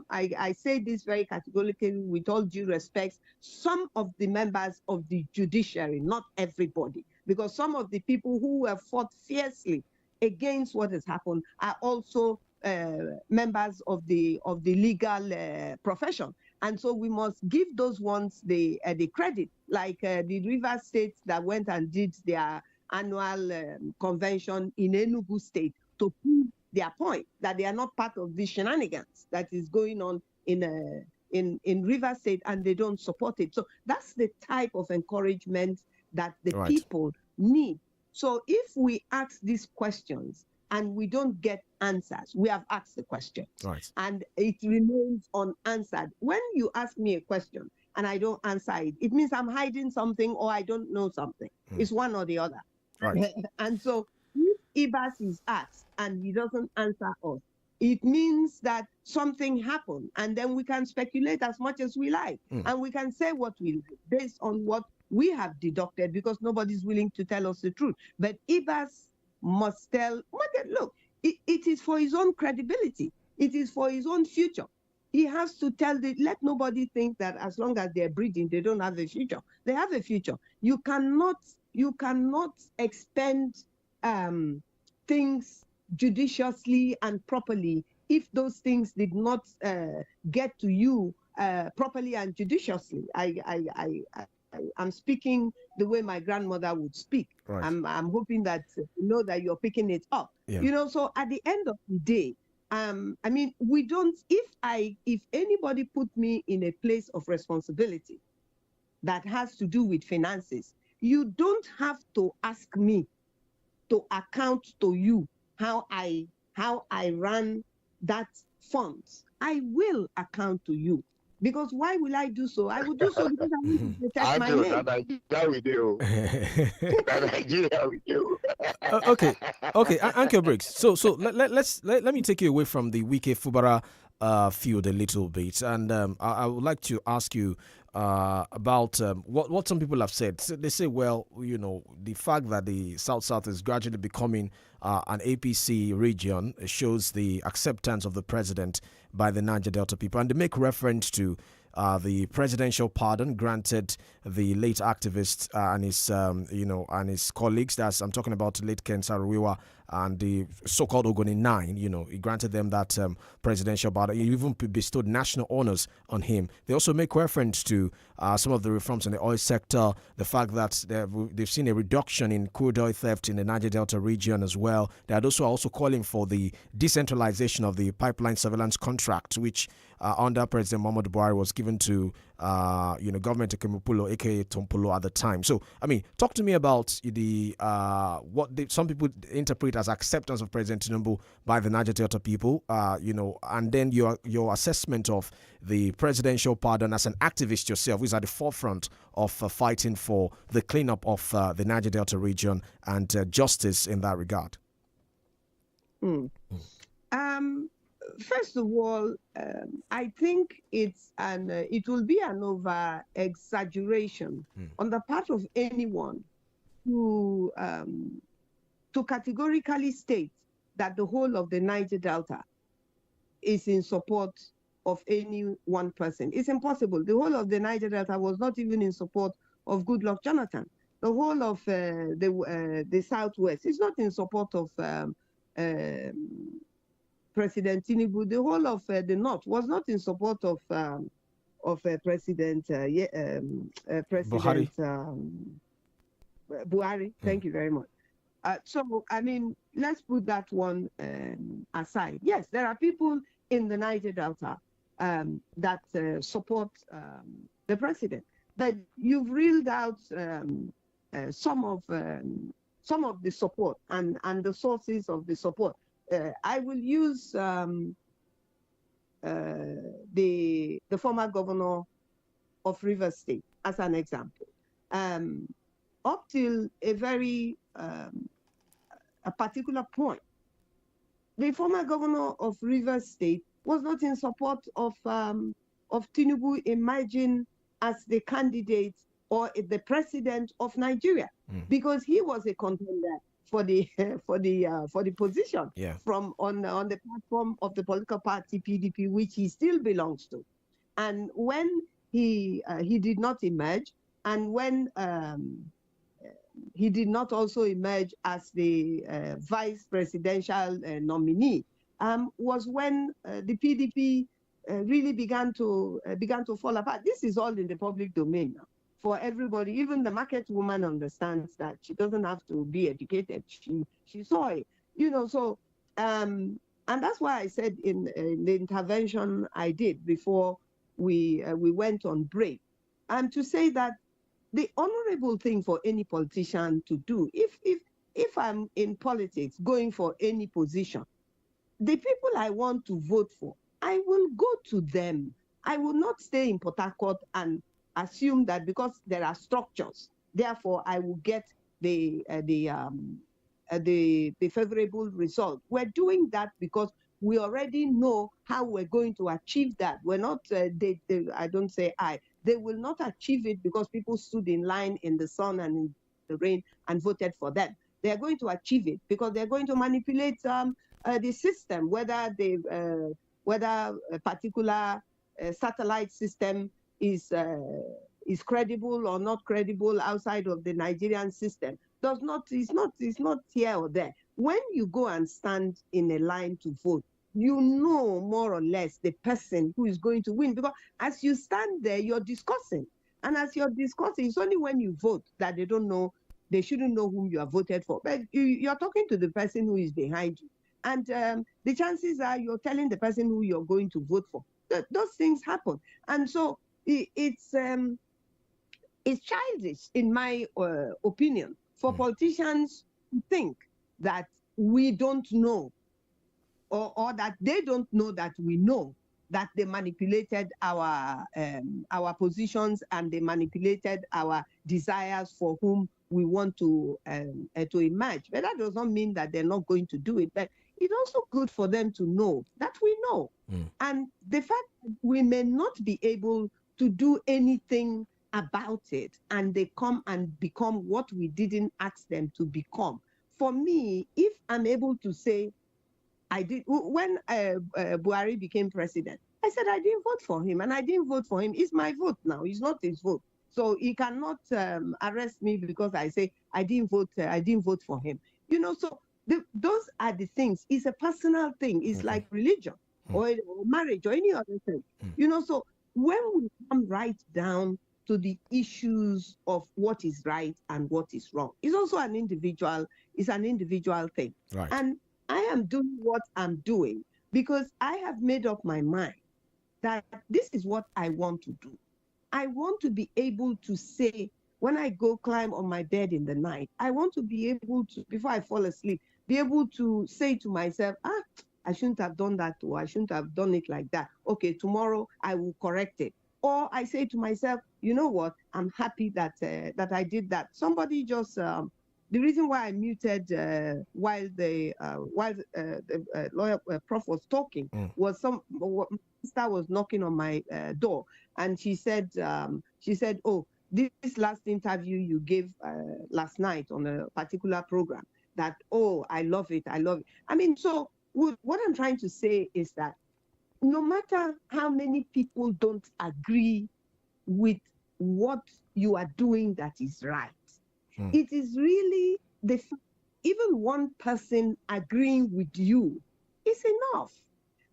I say this very categorically with all due respect, some of the members of the judiciary, not everybody, because some of the people who have fought fiercely against what has happened are also members of the legal profession. And so we must give those ones the credit, like the Rivers State that went and did their annual convention in Enugu State to prove their point that they are not part of the shenanigans that is going on in Rivers State, and they don't support it. So that's the type of encouragement that the people need. So if we ask these questions and we don't get answers, we have asked the questions, and it remains unanswered. When you ask me a question and I don't answer it, it means I'm hiding something or I don't know something. It's one or the other. And so if IBAS is asked and he doesn't answer us, it means that something happened, and then we can speculate as much as we like, and we can say what we like based on what we have deducted, because nobody's willing to tell us the truth. But IBAS must tell, look, it is for his own credibility. It is for his own future. he has to let nobody think that as long as they're breeding, they don't have a future. They have a future. You cannot expend things judiciously and properly if those things did not get to you properly and judiciously. I'm speaking the way my grandmother would speak. Right. I'm hoping that that you're picking it up. Yeah. So at the end of the day, I mean, we don't. If anybody put me in a place of responsibility that has to do with finances, you don't have to ask me to account to you how I ran that funds. I will account to you. Because why will I do so? I will do so because I want to protect my name. That we do. Nigeria we do. Okay, Uncle Briggs. So let me take you away from the Wike Fubara field a little bit, and I would like to ask you about what some people have said. So they say, well, the fact that the South is gradually becoming an APC region shows the acceptance of the president by the Niger Delta people, and they make reference to the presidential pardon granted the late activist and his colleagues. I'm talking about late Ken Saro-Wiwa and the so-called Ogoni 9. He granted them that presidential pardon. He even bestowed national honors on him. They also make reference to some of the reforms in the oil sector, the fact that they've seen a reduction in crude oil theft in the Niger Delta region as well. They are also calling for the decentralization of the pipeline surveillance contract, which under President Muhammadu Buhari was given to government of Kemupulo, aka Tompolo at the time. So, I mean, talk to me about the some people interpret as acceptance of President Tinubu by the Niger Delta people, and then your assessment of the presidential pardon as an activist yourself, who's at the forefront of fighting for the cleanup of the Niger Delta region and justice in that regard. First of all, I think it will be an over exaggeration on the part of anyone to categorically state that the whole of the Niger Delta is in support of any one person. It's impossible. The whole of the Niger Delta was not even in support of Goodluck Jonathan. The whole of the Southwest is not in support of President Tinubu. The whole of the North was not in support of President Buhari. Buhari. Thank you very much. So, I mean, let's put that one aside. Yes, there are people in the Niger Delta that support the president, but you've reeled out some of the support and the sources of the support. I will use the former governor of Rivers State as an example. Up till a very a particular point, the former governor of Rivers State was not in support of Tinubu emerging as the candidate or the president of Nigeria, because he was a contender for the position on the platform of the political party PDP, which he still belongs to. And when he did not emerge, and when he did not also emerge as the vice presidential nominee, was when the PDP really began to fall apart. This is all in the public domain now for everybody. Even the market woman understands that. She doesn't have to be educated. She saw it, So, and that's why I said in the intervention I did before we went on break, to say that the honorable thing for any politician to do, if I'm in politics going for any position, the people I want to vote for, I will go to them. I will not stay in Port Harcourt and assume that because there are structures, therefore I will get the favorable result. We're doing that because we already know how we're going to achieve that. We're not, I don't say I, they will not achieve it because people stood in line in the sun and in the rain and voted for them. They're going to achieve it because they're going to manipulate the system, whether they whether a particular satellite system is credible or not credible outside of the Nigerian system is not here or there. When you go and stand in a line to vote, you know more or less the person who is going to win, because as you stand there, you're discussing. And as you're discussing, it's only when you vote that they shouldn't know whom you have voted for. But you're talking to the person who is behind you. And the chances are you're telling the person who you're going to vote for. Those things happen. And so it's childish, in my opinion, for politicians to think that we don't know, or that they don't know that we know that they manipulated our positions and they manipulated our desires for whom we want to emerge. But that does not mean that they're not going to do it. But it's also good for them to know that we know. And the fact that we may not be able to do anything about it, and they come and become what we didn't ask them to become. For me, if I'm able to say, I did, when Buhari became president, I said I didn't vote for him, and I didn't vote for him. It's my vote now. It's not his vote. So he cannot arrest me because I say I didn't vote for him. So those are the things. It's a personal thing. It's like religion or marriage or any other thing. So when we come right down to the issues of what is right and what is wrong, it's also an individual thing. Right. And I am doing what I'm doing because I have made up my mind that this is what I want to do. I want to be able to say, when I go climb on my bed in the night, I want to be able to, before I fall asleep, be able to say to myself, I shouldn't have done that, or I shouldn't have done it like that. Okay, tomorrow I will correct it. Or I say to myself, you know what, I'm happy that I did that. Somebody just, the reason why I muted while the lawyer prof was talking was sister was knocking on my door, and she said, oh, this last interview you gave last night on a particular program, that, oh, I love it. I mean, so what I'm trying to say is that no matter how many people don't agree with what you are doing that is right, it is really even one person agreeing with you is enough,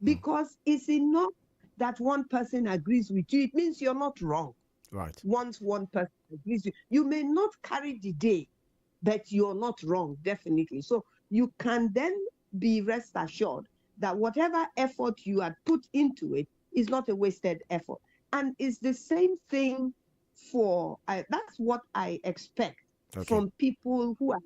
because it's enough that one person agrees with you. It means you're not wrong. Right. Once one person agrees with you, you may not carry the day, but you're not wrong, definitely. So you can then be rest assured that whatever effort you had put into it is not a wasted effort. And it's the same thing for, that's what I expect from people who are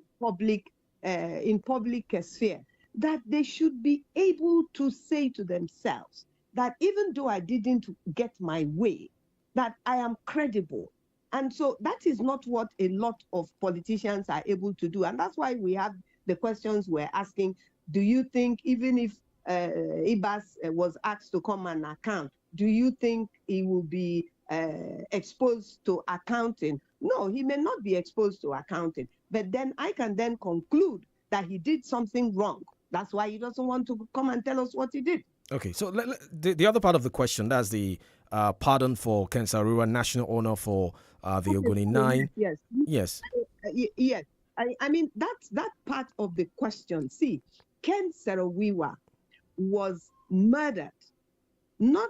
in public sphere, that they should be able to say to themselves that even though I didn't get my way, that I am credible. And so that is not what a lot of politicians are able to do. And that's why we have the questions we're asking. Do you think even if Ibas was asked to come and account, do you think he will be exposed to accounting? No, he may not be exposed to accounting, but then I can then conclude that he did something wrong. That's why he doesn't want to come and tell us what he did. Okay, so the other part of the question, that's the pardon for Ken Saro-Wiwa, national honor for the Ogoni 9. Yes. Yes. I mean, that's that part of the question. See, Ken Saro-Wiwa was murdered, not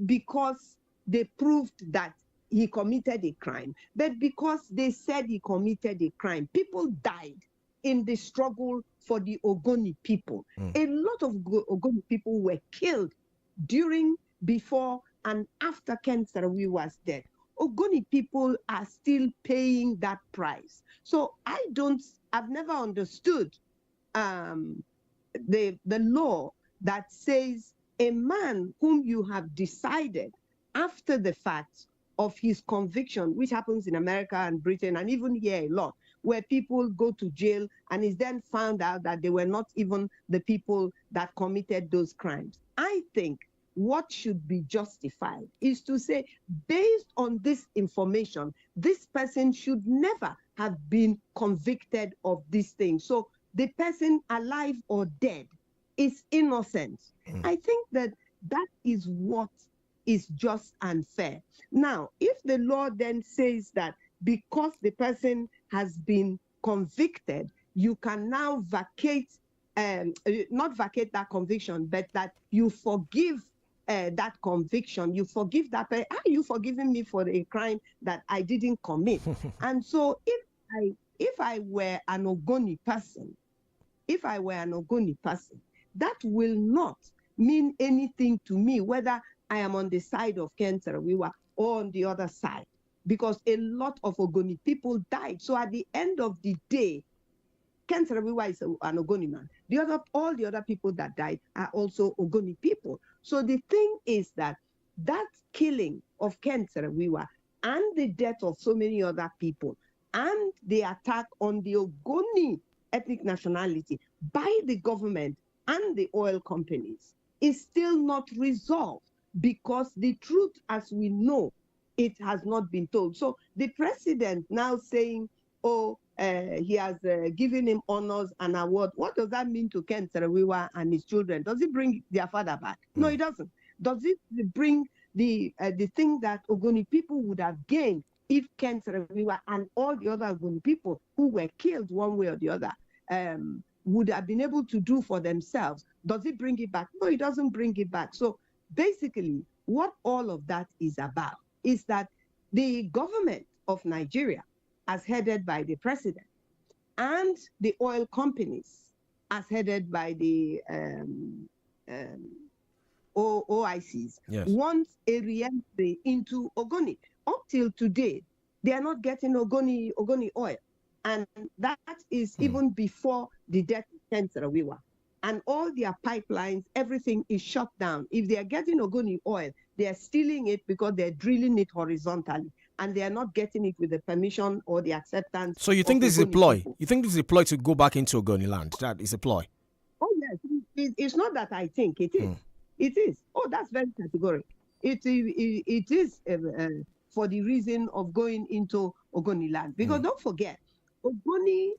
because they proved that he committed a crime, but because they said he committed a crime. People died in the struggle for the Ogoni people. A lot of Ogoni people were killed during, before, and after Ken Saro-Wiwa's death. Ogoni people are still paying that price. So I've never understood the law that says a man whom you have decided after the fact of his conviction, which happens in America and Britain and even here a lot, where people go to jail and is then found out that they were not even the people that committed those crimes. I think what should be justified is to say, based on this information, this person should never have been convicted of this thing. So the person, alive or dead, is innocent. I think that is what is just and fair. Now, if the law then says that because the person has been convicted, you can now vacate, not vacate that conviction, but that you forgive that conviction, you forgive that person. Are you forgiving me for a crime that I didn't commit? And so if I were an Ogoni person, that will not mean anything to me, whether I am on the side of Ken-Saro-Wiwa or on the other side, because a lot of Ogoni people died. So at the end of the day, Ken-Saro-Wiwa is an Ogoni man. All the other people that died are also Ogoni people. So the thing is that killing of Ken-Saro-Wiwa and the death of so many other people and the attack on the Ogoni ethnic nationality by the government and the oil companies is still not resolved, because the truth, as we know, it has not been told. So the president now saying, he has given him honors and award. What does that mean to Ken-Saro-Wiwa and his children? Does it bring their father back? No, it doesn't. Does it bring the thing that Ogoni people would have gained if Ken-Saro-Wiwa and all the other Ogoni people who were killed one way or the other would have been able to do for themselves? Does it bring it back? No, it doesn't bring it back. So basically, what all of that is about is that the government of Nigeria, as headed by the president, and the oil companies, as headed by the OICs, want a re-entry into Ogoni. Up till today, they are not getting Ogoni oil. And that is even before the death of Ken-Saro-Wiwa. And all their pipelines, everything is shut down. If they are getting Ogoni oil, they are stealing it because they're drilling it horizontally. And they are not getting it with the permission or the acceptance. So you think this is a ploy? People. You think this is a ploy to go back into Ogoni land? That is a ploy? Oh, yes. It's not that I think. It is. It is. Oh, that's very categorical. It is for the reason of going into Ogoni land. Because don't forget, Ogoni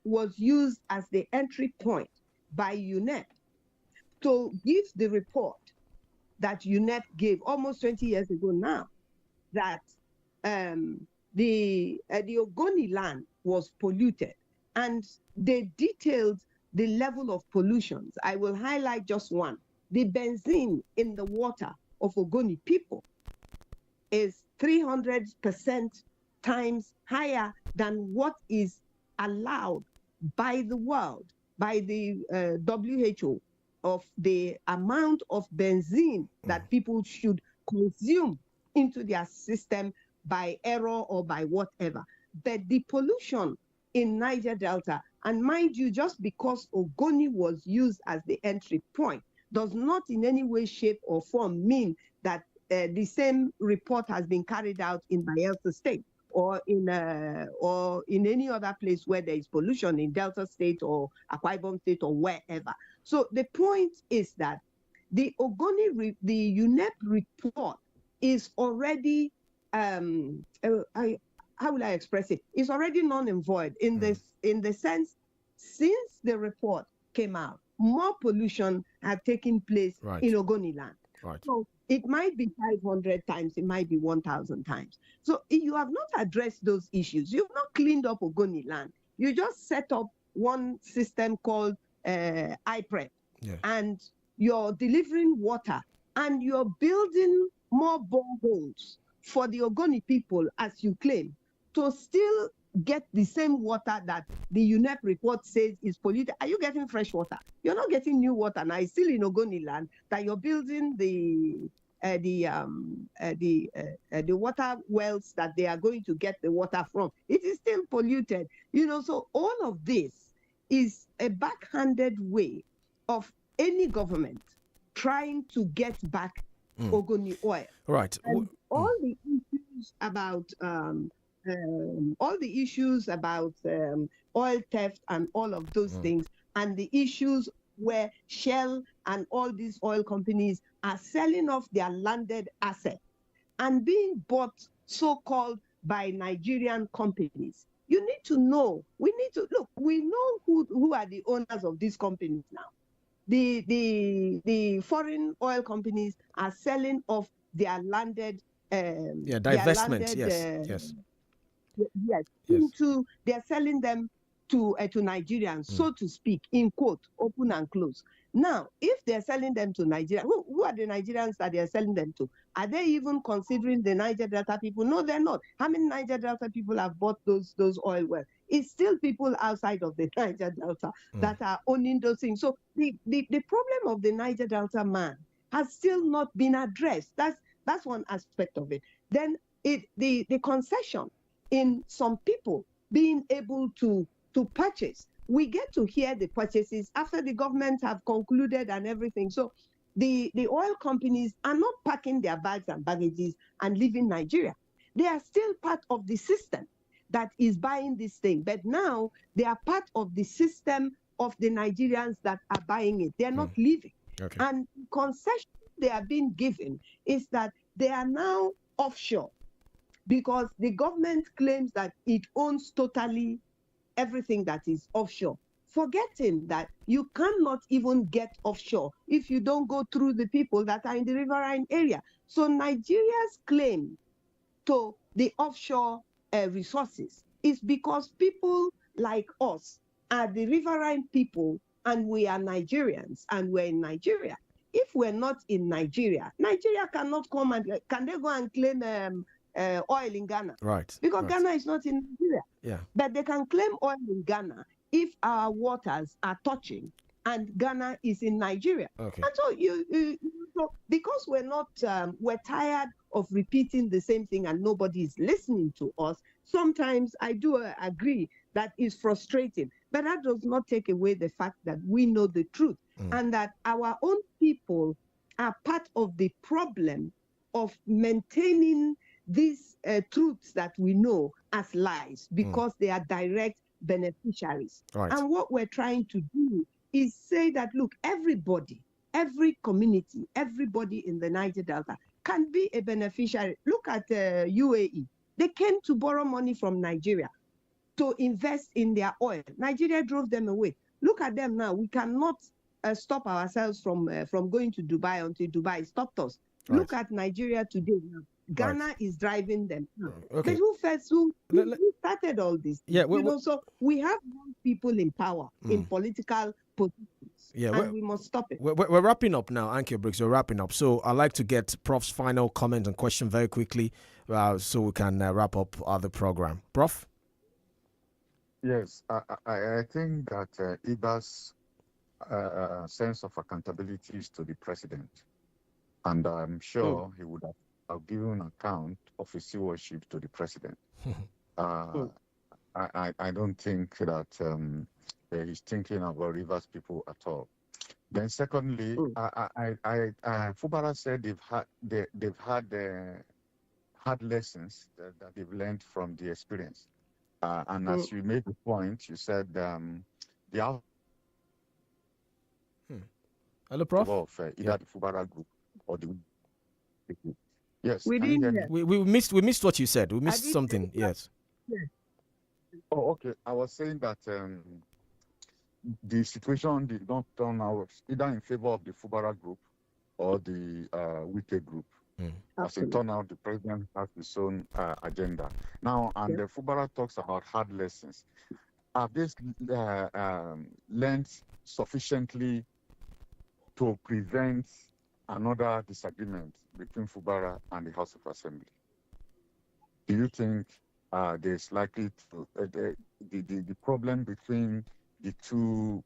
was used as the entry point by UNEP to give the report that UNEP gave almost 20 years ago now, that the Ogoni land was polluted, and they detailed the level of pollutions. I will highlight just one. The benzene in the water of Ogoni people is 300% times higher than what is allowed by the world, by the WHO, of the amount of benzene that people should consume into their system by error or by whatever. But the pollution in Niger Delta, and mind you, just because Ogoni was used as the entry point, does not in any way, shape, or form mean that the same report has been carried out in Bayelsa State or in any other place where there is pollution in Delta State or Akwa Ibom State or wherever. So the point is that the Ogoni, the UNEP report is already, how will I express it? It's already null and void in the sense, since the report came out, more pollution had taken place in Ogoni land. So it might be 500 times, it might be 1,000 times. So you have not addressed those issues. You've not cleaned up Ogoni land. You just set up one system called IPREP, and you're delivering water, and you're building more boreholes for the Ogoni people, as you claim, to still get the same water that the UNEP report says is polluted. Are you getting fresh water? You're not getting new water now. It's still in Ogoni land that you're building the water wells that they are going to get the water from. It is still polluted, So all of this is a backhanded way of any government trying to get back Ogoni oil. Right. And all the issues about oil theft and all of those things, and the issues where Shell and all these oil companies are selling off their landed assets and being bought so-called by Nigerian companies. You need to know, we know who are the owners of these companies now. the foreign oil companies are selling off their landed divestment. Yes. They're selling them to Nigerians, so to speak, in quote, open and close. Now, if they're selling them to Nigeria, who are the Nigerians that they're selling them to? Are they even considering the Niger Delta people? No, they're not. How many Niger Delta people have bought those oil wells? It's still people outside of the Niger Delta that are owning those things. So the problem of the Niger Delta man has still not been addressed. That's one aspect of it. Then the concession in some people being able to purchase. We get to hear the purchases after the government have concluded and everything. So the oil companies are not packing their bags and baggages and leaving Nigeria. They are still part of the system that is buying this thing. But now they are part of the system of the Nigerians that are buying it. They are not leaving. Okay. And concession they are being given is that they are now offshore because the government claims that it owns totally everything that is offshore, forgetting that you cannot even get offshore if you don't go through the people that are in the riverine area. So Nigeria's claim to the offshore resources is because people like us are the riverine people and we are Nigerians and we're in Nigeria. If we're not in Nigeria, Nigeria cannot come and can they go and claim oil in Ghana? Right. Because Ghana is not in Nigeria. Yeah. But they can claim oil in Ghana if our waters are touching and Ghana is in Nigeria. Okay. And so so because we're tired of repeating the same thing and nobody is listening to us, sometimes I do agree that is frustrating. But that does not take away the fact that we know the truth and that our own people are part of the problem of maintaining these truths that we know as lies because they are direct beneficiaries. Right. And what we're trying to do is say that, look, everybody, every community, everybody in the Niger Delta can be a beneficiary. Look at UAE. They came to borrow money from Nigeria to invest in their oil. Nigeria drove them away. Look at them now. We cannot stop ourselves from going to Dubai until Dubai stopped us. Right. Look at Nigeria today now. Ghana is driving them. Okay. But who started all this? Yeah, so we have people in power, in political positions, and we must stop it. We're wrapping up now, Anke Briggs. We're wrapping up. So I'd like to get Prof's final comment and question very quickly so we can wrap up the program. Prof? Yes, I think that IBA's sense of accountability is to the president. And I'm sure he would have given an account of his stewardship to the president. I don't think that he's thinking about Rivers people at all. Then secondly, Fubara said they've had hard lessons that they've learned from the experience. And as you made the point, you said the Hello, Prof. Of either the Fubara group or the group. Yes. We missed what you said. We missed something. Yes. Oh, okay. I was saying that the situation did not turn out either in favor of the Fubara group or the Wike group. As it turned out, the president has his own agenda. Now, and the Fubara talks about hard lessons. Have they learned sufficiently to prevent another disagreement between Fubara and the House of Assembly? Do you think there's likely to the problem between the two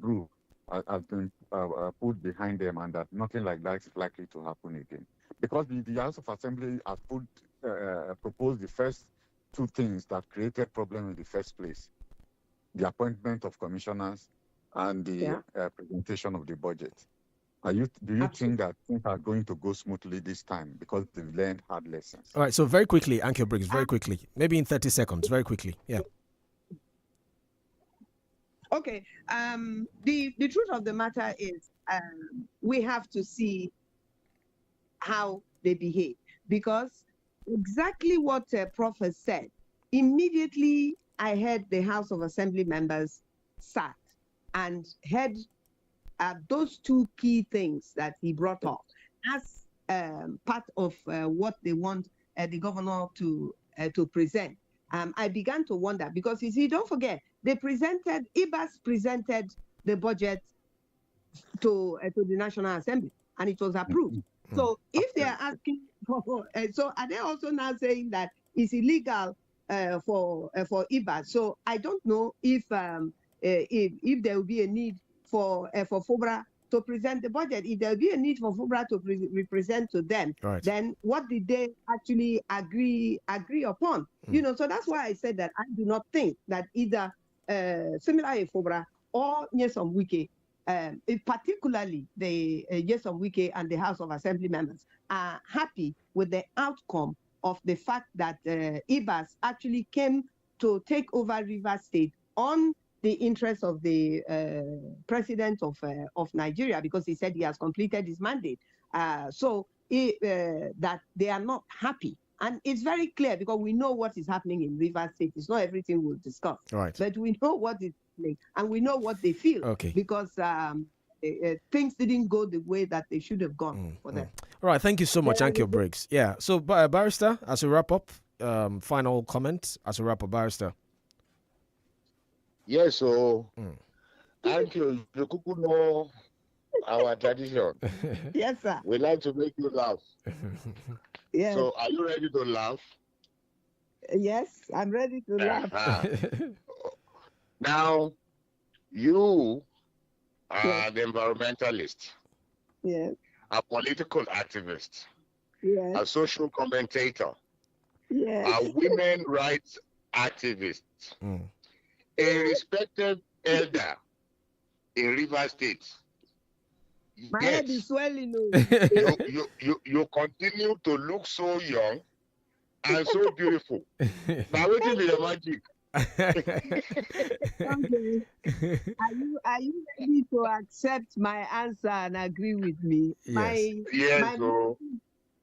groups has been put behind them, and that nothing like that is likely to happen again? Because the House of Assembly has proposed the first two things that created problem in the first place: the appointment of commissioners and the presentation of the budget. Do you think that things are going to go smoothly this time because they've learned hard lessons? All right, so very quickly, Anke Briggs, very quickly, maybe in 30 seconds, very quickly. Yeah. Okay. The truth of the matter is we have to see how they behave, because exactly what Prof has said, immediately I heard the House of Assembly members sat and heard those two key things that he brought up as part of what they want the governor to present. I began to wonder because, you see, don't forget, IBAS presented the budget to the National Assembly, and it was approved. So if they are asking for, so are they also now saying that it's illegal for IBAS? So I don't know if there will be a need for FOBRA to present the budget. If there will be a need for FOBRA to represent to them, then what did they actually agree upon? You know, so that's why I said that I do not think that either similar FOBRA or Nyesom Wike, particularly the Nyesom Wike and the House of Assembly members, are happy with the outcome of the fact that IBAS actually came to take over Rivers State on the interest of the president of Nigeria, because he said he has completed his mandate. So that they are not happy. And it's very clear because we know what is happening in Rivers State. It's not everything we'll discuss, but we know what is happening and we know what they feel because things didn't go the way that they should have gone for them. All right, thank you so much, Ankyo Briggs. Yeah, so Barrister, as a wrap-up, final comment as a wrap-up, Barrister. Yes, so thank you. You could know our tradition. Yes, sir. We like to make you laugh. Yes. So are you ready to laugh? Yes, I'm ready to laugh. Now, you are the environmentalist, a political activist, a social commentator, a women rights activist, a respected elder in Rivers State. My head is swelling. You continue to look so young and so beautiful. Now, what will be the magic? Are you ready to accept my answer and agree with me? Yes.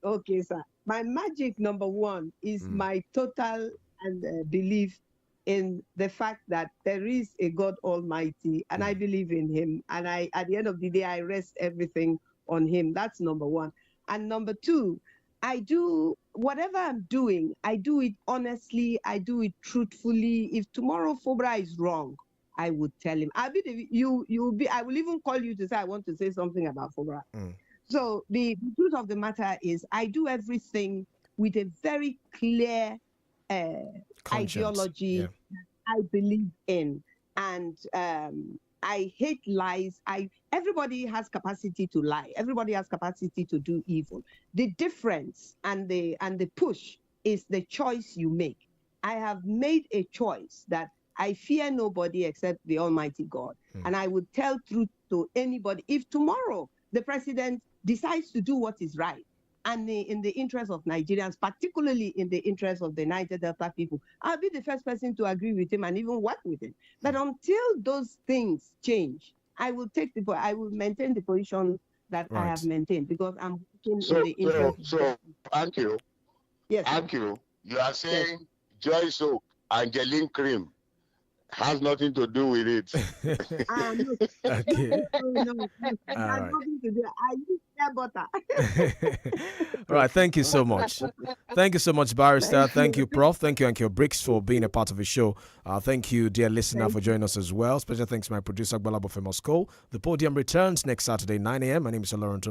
Okay, sir. My magic number one is my total belief in the fact that there is a God Almighty, and I believe in Him. And at the end of the day, I rest everything on Him. That's number one. And number two, I do whatever I'm doing, I do it honestly, I do it truthfully. If tomorrow FOBRA is wrong, I would tell him. I will even call you to say I want to say something about FOBRA. So the truth of the matter is I do everything with a very clear ideology that I believe in, and I hate lies. Everybody has capacity to lie. Everybody has capacity to do evil. The difference and the push is the choice you make. I have made a choice that I fear nobody except the Almighty God, and I would tell truth to anybody. If tomorrow the president decides to do what is right, and in the interest of Nigerians, particularly in the interest of the Niger Delta people, I'll be the first person to agree with him and even work with him. But until those things change, I will maintain the position that I have maintained, because I'm working in the interest. So, thank you. Yes. Thank you. You are saying Joy Soap, Angeline Cream has nothing to do with it. No. Nothing to do. I use hair butter. All right, thank you so much. Thank you so much, Barrister. Thank you, Prof. Thank you, Ankyo Briggs, for being a part of the show. Thank you, dear listener, for joining us as well. Special thanks to my producer, Gbalabo Famous Cole. The Podium returns next Saturday, 9 a.m. My name is OLORUNTOBA.